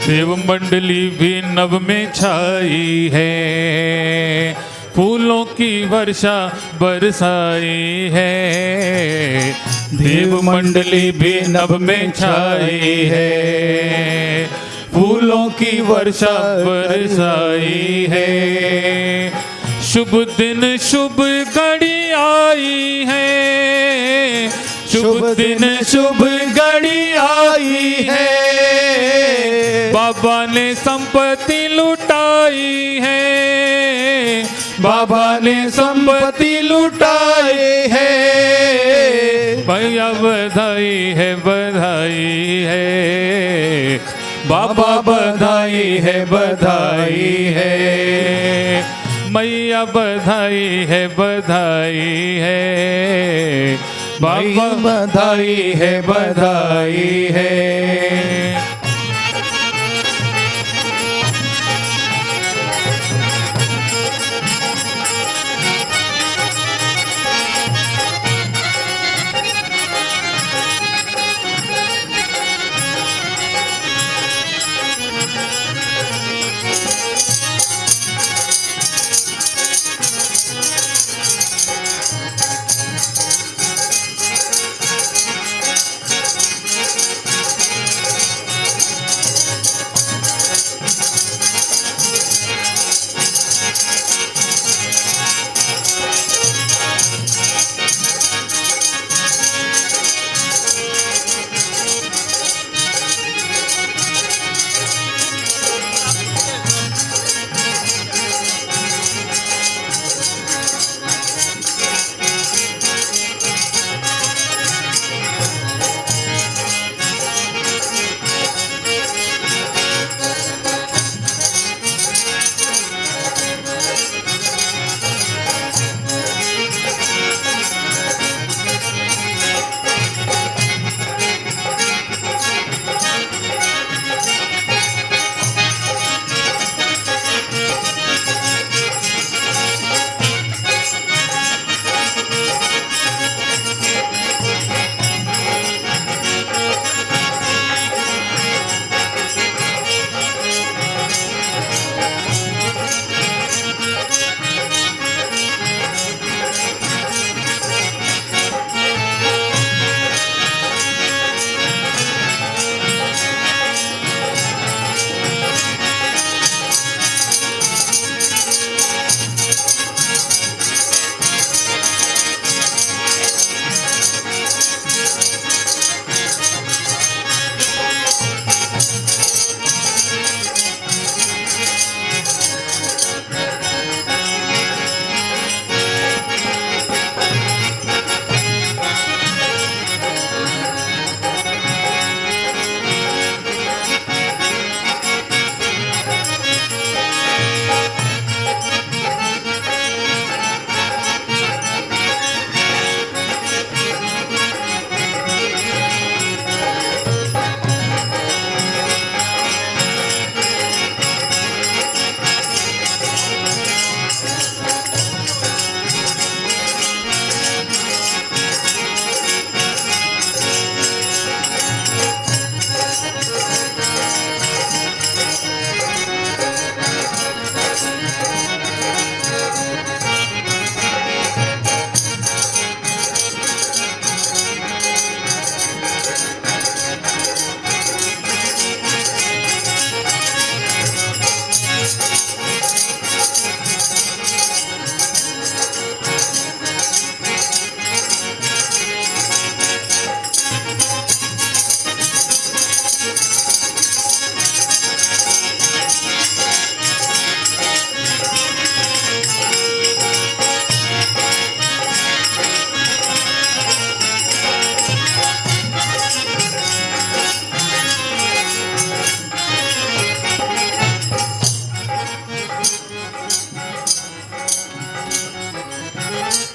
देव मंडली भी नभ में छाई है, फूलों की वर्षा बरसाई है। देव मंडली भी नभ में छाई है, फूलों की वर्षा बरसाई है। शुभ दिन शुभ घड़ी आई है, शुभ दिन शुभ घड़ी आई है। बाबा ने संपत्ति लुटाई है, बाबा ने संपत्ति लुटाए है। भैया बधाई है बधाई है, बाबा बधाई है बधाई है। मैया बधाई है बधाई है, बाबा बधाई है बधाई है।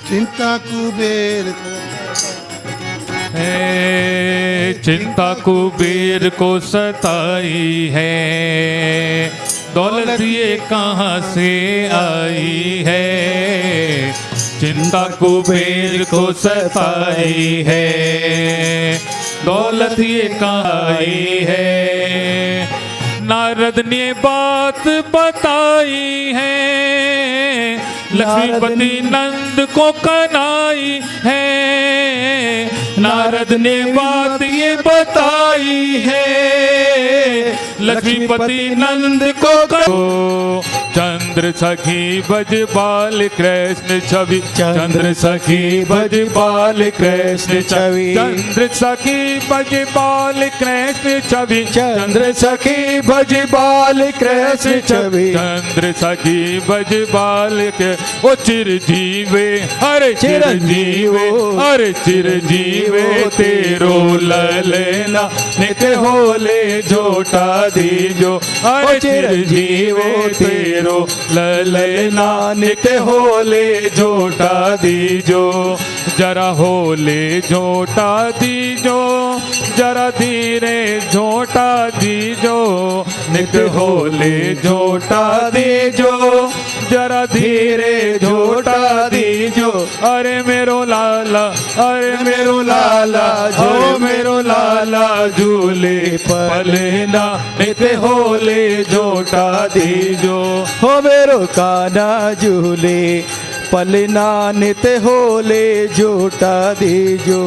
चिंता कुबेर है, चिंता कुबेर को सताई है, दौलत ये कहाँ से आई है। चिंता कुबेर को सताई है, दौलत ये कहाँ आई है। नारद ने बात बताई है, लक्ष्मीपति नंद को कनाई है। नारद ने बात ये बताई है, लक्ष्मीपति नंद को चंद्र सखी बज बाल कृष्ण छवि, चंद्र सखी बज बाल कृष्ण छवि, चंद्र सखी बज बाल कृष्ण छवि, चंद्र सखी बज बाल कृष्ण छवि, चंद्र सखी बज बाल के ओ चिरजीवे, अरे चिरजीवे, अरे चिरजीवे तेरो ललना नित होले जोटा दीजो, अरे चिरजीवे तेरो ललना नित होले जोटा दीजो। जरा होले जोटा दीजो, जरा धीरे जोटा दीजो, नित होले जोटा दीजो, जरा धीरे जोटा दीजो। अरे मेरो लाला, अरे मेरो लाला, जो मेरो लाला झूले पलना नित होले जोटा दीजो। हो मेरो काना झूले पलना नित होले जोटा दीजो।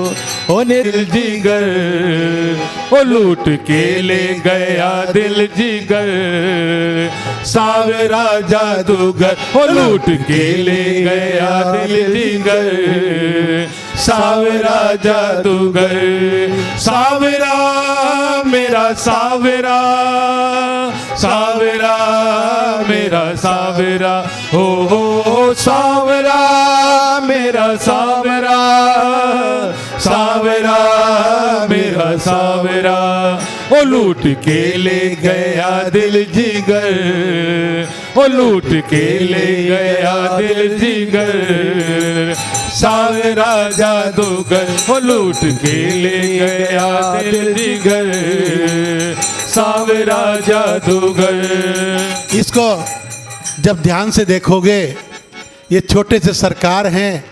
ओ दिल जिगर ओ लूट के ले गया दिल जिगर, सावरा जादूगर ओ लूट के ले गया दिल जिगर, सावरा जादूगर। सावरा मेरा सावरा, सावरा मेरा सावरा, हो सावरा मेरा सावरा, सावरा मेरा सावरा। ओ लूट के ले गया दिल जिगर, ओ लूट के ले गया दिल जिगर, सावरा जादूगर ओ लूट के ले गया दिल जिगर, सावरा जादूगर। इसको जब ध्यान से देखोगे, ये छोटे से सरकार हैं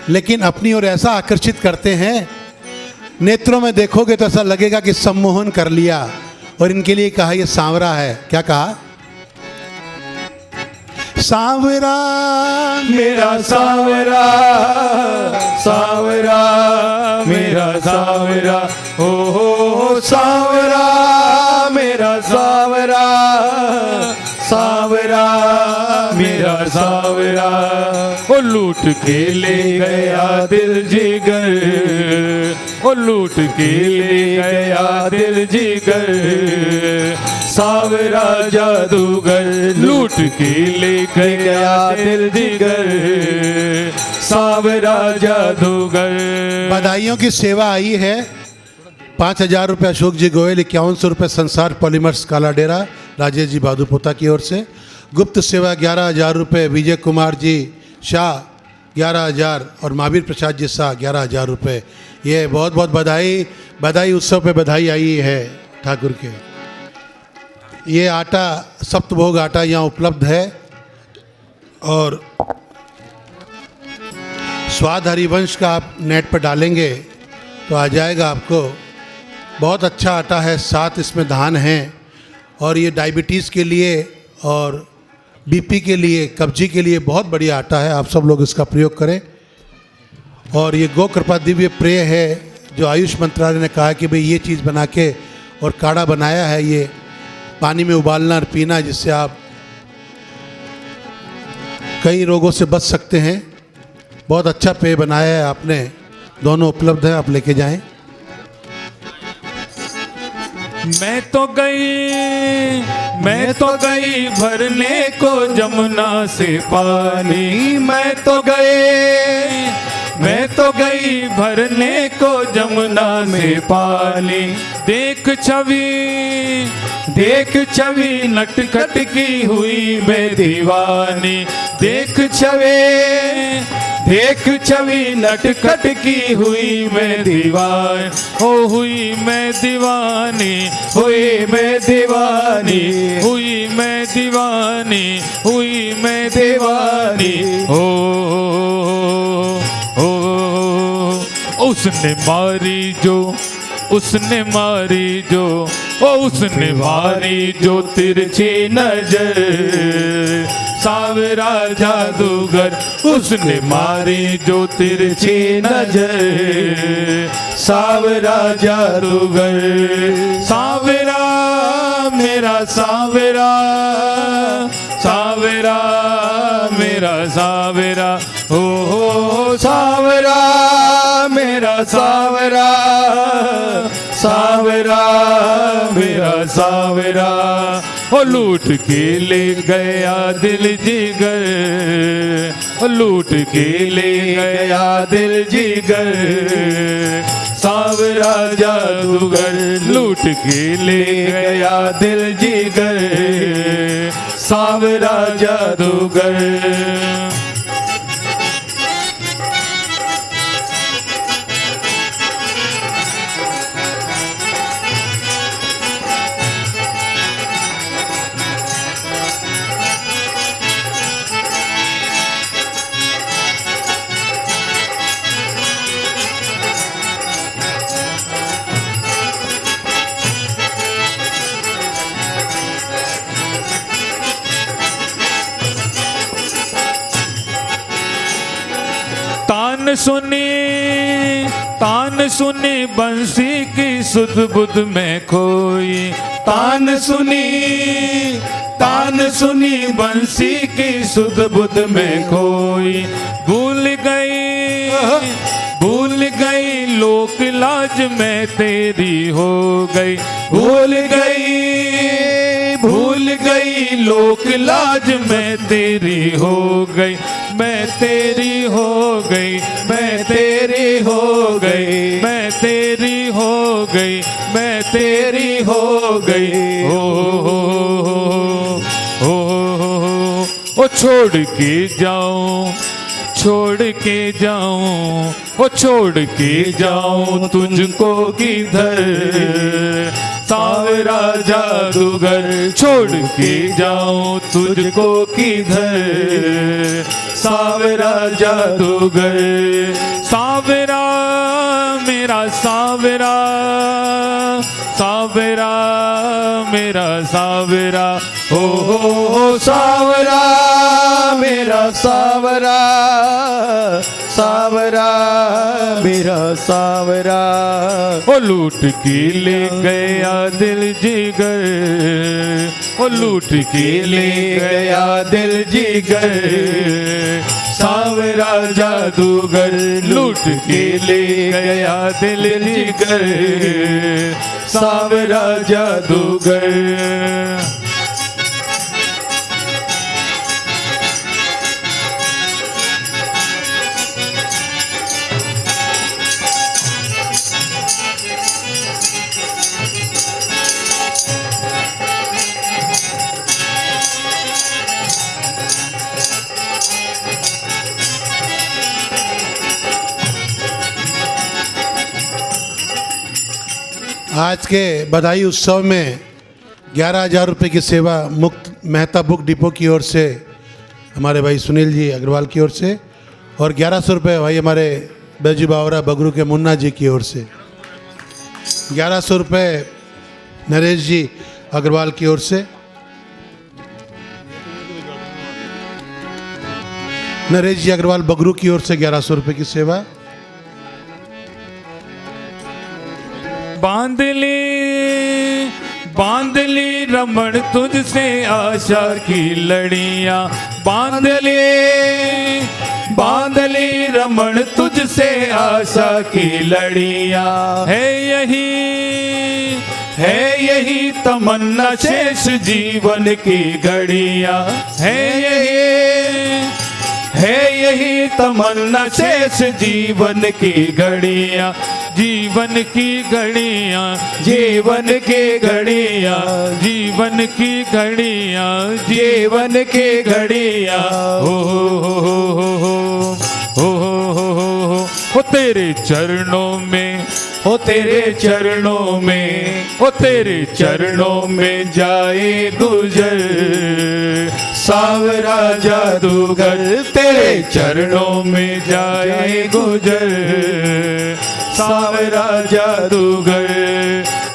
लेकिन अपनी ओर ऐसा आकर्षित करते हैं, नेत्रों में देखोगे तो ऐसा लगेगा कि सम्मोहन कर लिया। और इनके लिए कहा ये सांवरा है। क्या कहा? सांवरा मेरा सांवरा, सांवरा मेरा सांवरा, हो सांवरा मेरा सांवरा, सांवरा मेरा सांवरा। ओ लूट के ले गया दिल जिगर, ओ लूट के ले गया दिल जिगर, सावरा जादूगर लूट के ले गया दिल जिगर, सावरा जादूगर। बधाइयों की सेवा आई है। 5,000 रुपये अशोक जी गोयल, 5100 रुपये संसार पॉलीमर्स काला डेरा राजेश जी भादुपोता की ओर से। गुप्त सेवा 11,000 रुपये विजय कुमार जी शाह 11,000 और महावीर प्रसाद जी शाह 11,000 रुपये। ये बहुत बहुत बधाई, बधाई उत्सव पे बधाई आई है ठाकुर के। ये आटा सप्तभोग आटा यहाँ उपलब्ध है और स्वाद हरिवंश का आप नेट पर डालेंगे तो आ जाएगा आपको। बहुत अच्छा आटा है, साथ इसमें धान हैं और ये डायबिटीज़ के लिए और बीपी के लिए, कब्जी के लिए बहुत बढ़िया आटा है। आप सब लोग इसका प्रयोग करें। और ये गौ कृपा दिव्य प्रेय है जो आयुष मंत्रालय ने कहा कि भाई ये चीज़ बना के और काढ़ा बनाया है, ये पानी में उबालना और पीना, जिससे आप कई रोगों से बच सकते हैं। बहुत अच्छा पेय बनाया है आपने, दोनों उपलब्ध है, आप लेके जाएं। मैं तो गई भरने को जमुना से पानी, मैं तो गई भरने को जमुना से पानी। देख छवि नटखट की हुई मैं दीवानी, देख एक छवि नटखट की हुई मैं दीवान, ओ हुई मैं दीवानी, हुई मैं दीवानी, हुई मैं दीवानी, हुई मैं दीवानी। ओ, उसने मारी जो, उसने मारी जो, ओ उसने मारी जो तिरछी नजर, सावरा जादूगर, उसने मारी जो तिरछी नजर, सावरा जादूगर। सावरा मेरा सावरा, सावरा मेरा सावरा, हो सावरा मेरा सावरा, सावरा मेरा सावरा। ओ लूट के ले गया दिल जिगर, ओ लूट के ले गया दिल जिगर, सावरा जादूगर, लूट के ले गया दिल जिगर, सावरा जादूगर। तान सुनी बंसी की सुध बुध में खोई, तान सुनी बंसी की सुध बुध में खोई, भूल गई लोक लाज में तेरी हो गई, भूल गई लोक लाज में तेरी हो गई, मैं तेरी हो गई, मैं तेरी हो गई, मैं तेरी हो गई, मैं तेरी हो गई। ओ छोड़ के जाऊं, छोड़ के जाऊं, ओ छोड़ के जाऊं तुझको किधर, सावरा जादूगर, छोड़ के जाऊं तुझको किधर, सावरा जादूगर। सावरा मेरा सावरा, सावरा मेरा सावरा, हो सावरा मेरा सावरा, सावरा मेरा सावरा। ओ लूट के ले गया दिल जिगर, ओ लूट के ले गया दिल जिगर, सावरा जादूगर, लूट के ले गया दिल जिगर, सावरा जादूगर। आज के बधाई उत्सव में 11,000 रुपये की सेवा मुक्त मेहता बुक डिपो की ओर से हमारे भाई सुनील जी अग्रवाल की ओर से, और 1100 रुपये भाई हमारे बैजू बावरा बगरू के मुन्ना जी की ओर से, 1100 रुपये नरेश जी अग्रवाल की ओर से, नरेश जी अग्रवाल बगरू की ओर से 1100 रुपये की सेवा। बांध ली रमण तुझसे आशा की लड़ियां, बांध ली रमण तुझसे आशा की लड़ियां, है यही तमन्ना शेष जीवन की घड़ियां, है यही तमन्ना शेष जीवन की घड़ियां, जीवन की घड़ियां, जीवन की घड़ियां, जीवन की घड़ियां, जीवन की घड़ियां। हो ओ तेरे चरणों में, हो तेरे चरणों में, ओ तेरे चरणों में जाए गुजर, सावरा जादूगर तेरे चरणों में जाए गुजर, सावरा जादूगर,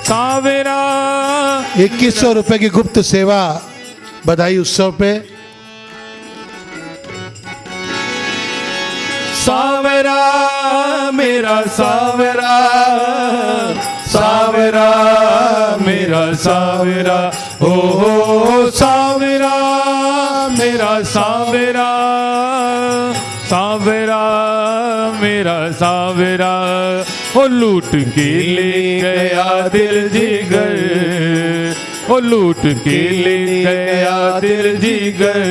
सावरा। 2100 रुपए की गुप्त सेवा बधाई उत्सव पे। सावरा मेरा सावरा, सावरा मेरा सावरा, ओ सावरा मेरा सावरा, सावरा मेरा सावरा, ओ लूट के ले गया दिल जिगर, ओ लूट के ले गया दिल जिगर,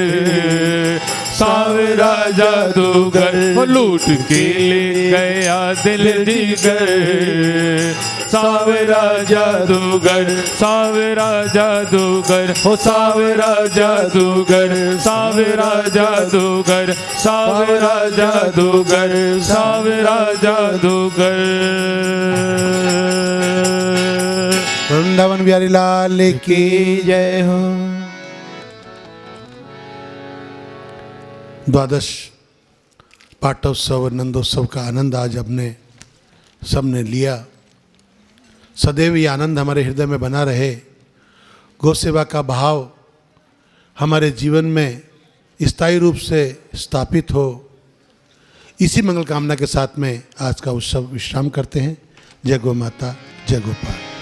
सावरा जादूगर, ओ लूट के ले गया दिल जिगर, सावरा जादूगर, सावरा जादूगर, ओ सावरा जादूगर, सावरा जादूगर, सावरा जादूगर, सावरा जादूगर। वृंदावन बिहारी लाल की जय हो। द्वादश पाठोत्सव और नंदोत्सव का आनंद आज अपने सबने लिया। सदैव ये आनंद हमारे हृदय में बना रहे। गौ सेवा का भाव हमारे जीवन में स्थायी रूप से स्थापित हो, इसी मंगल कामना के साथ में आज का उत्सव विश्राम करते हैं। जय गौ माता, जय गोपाल।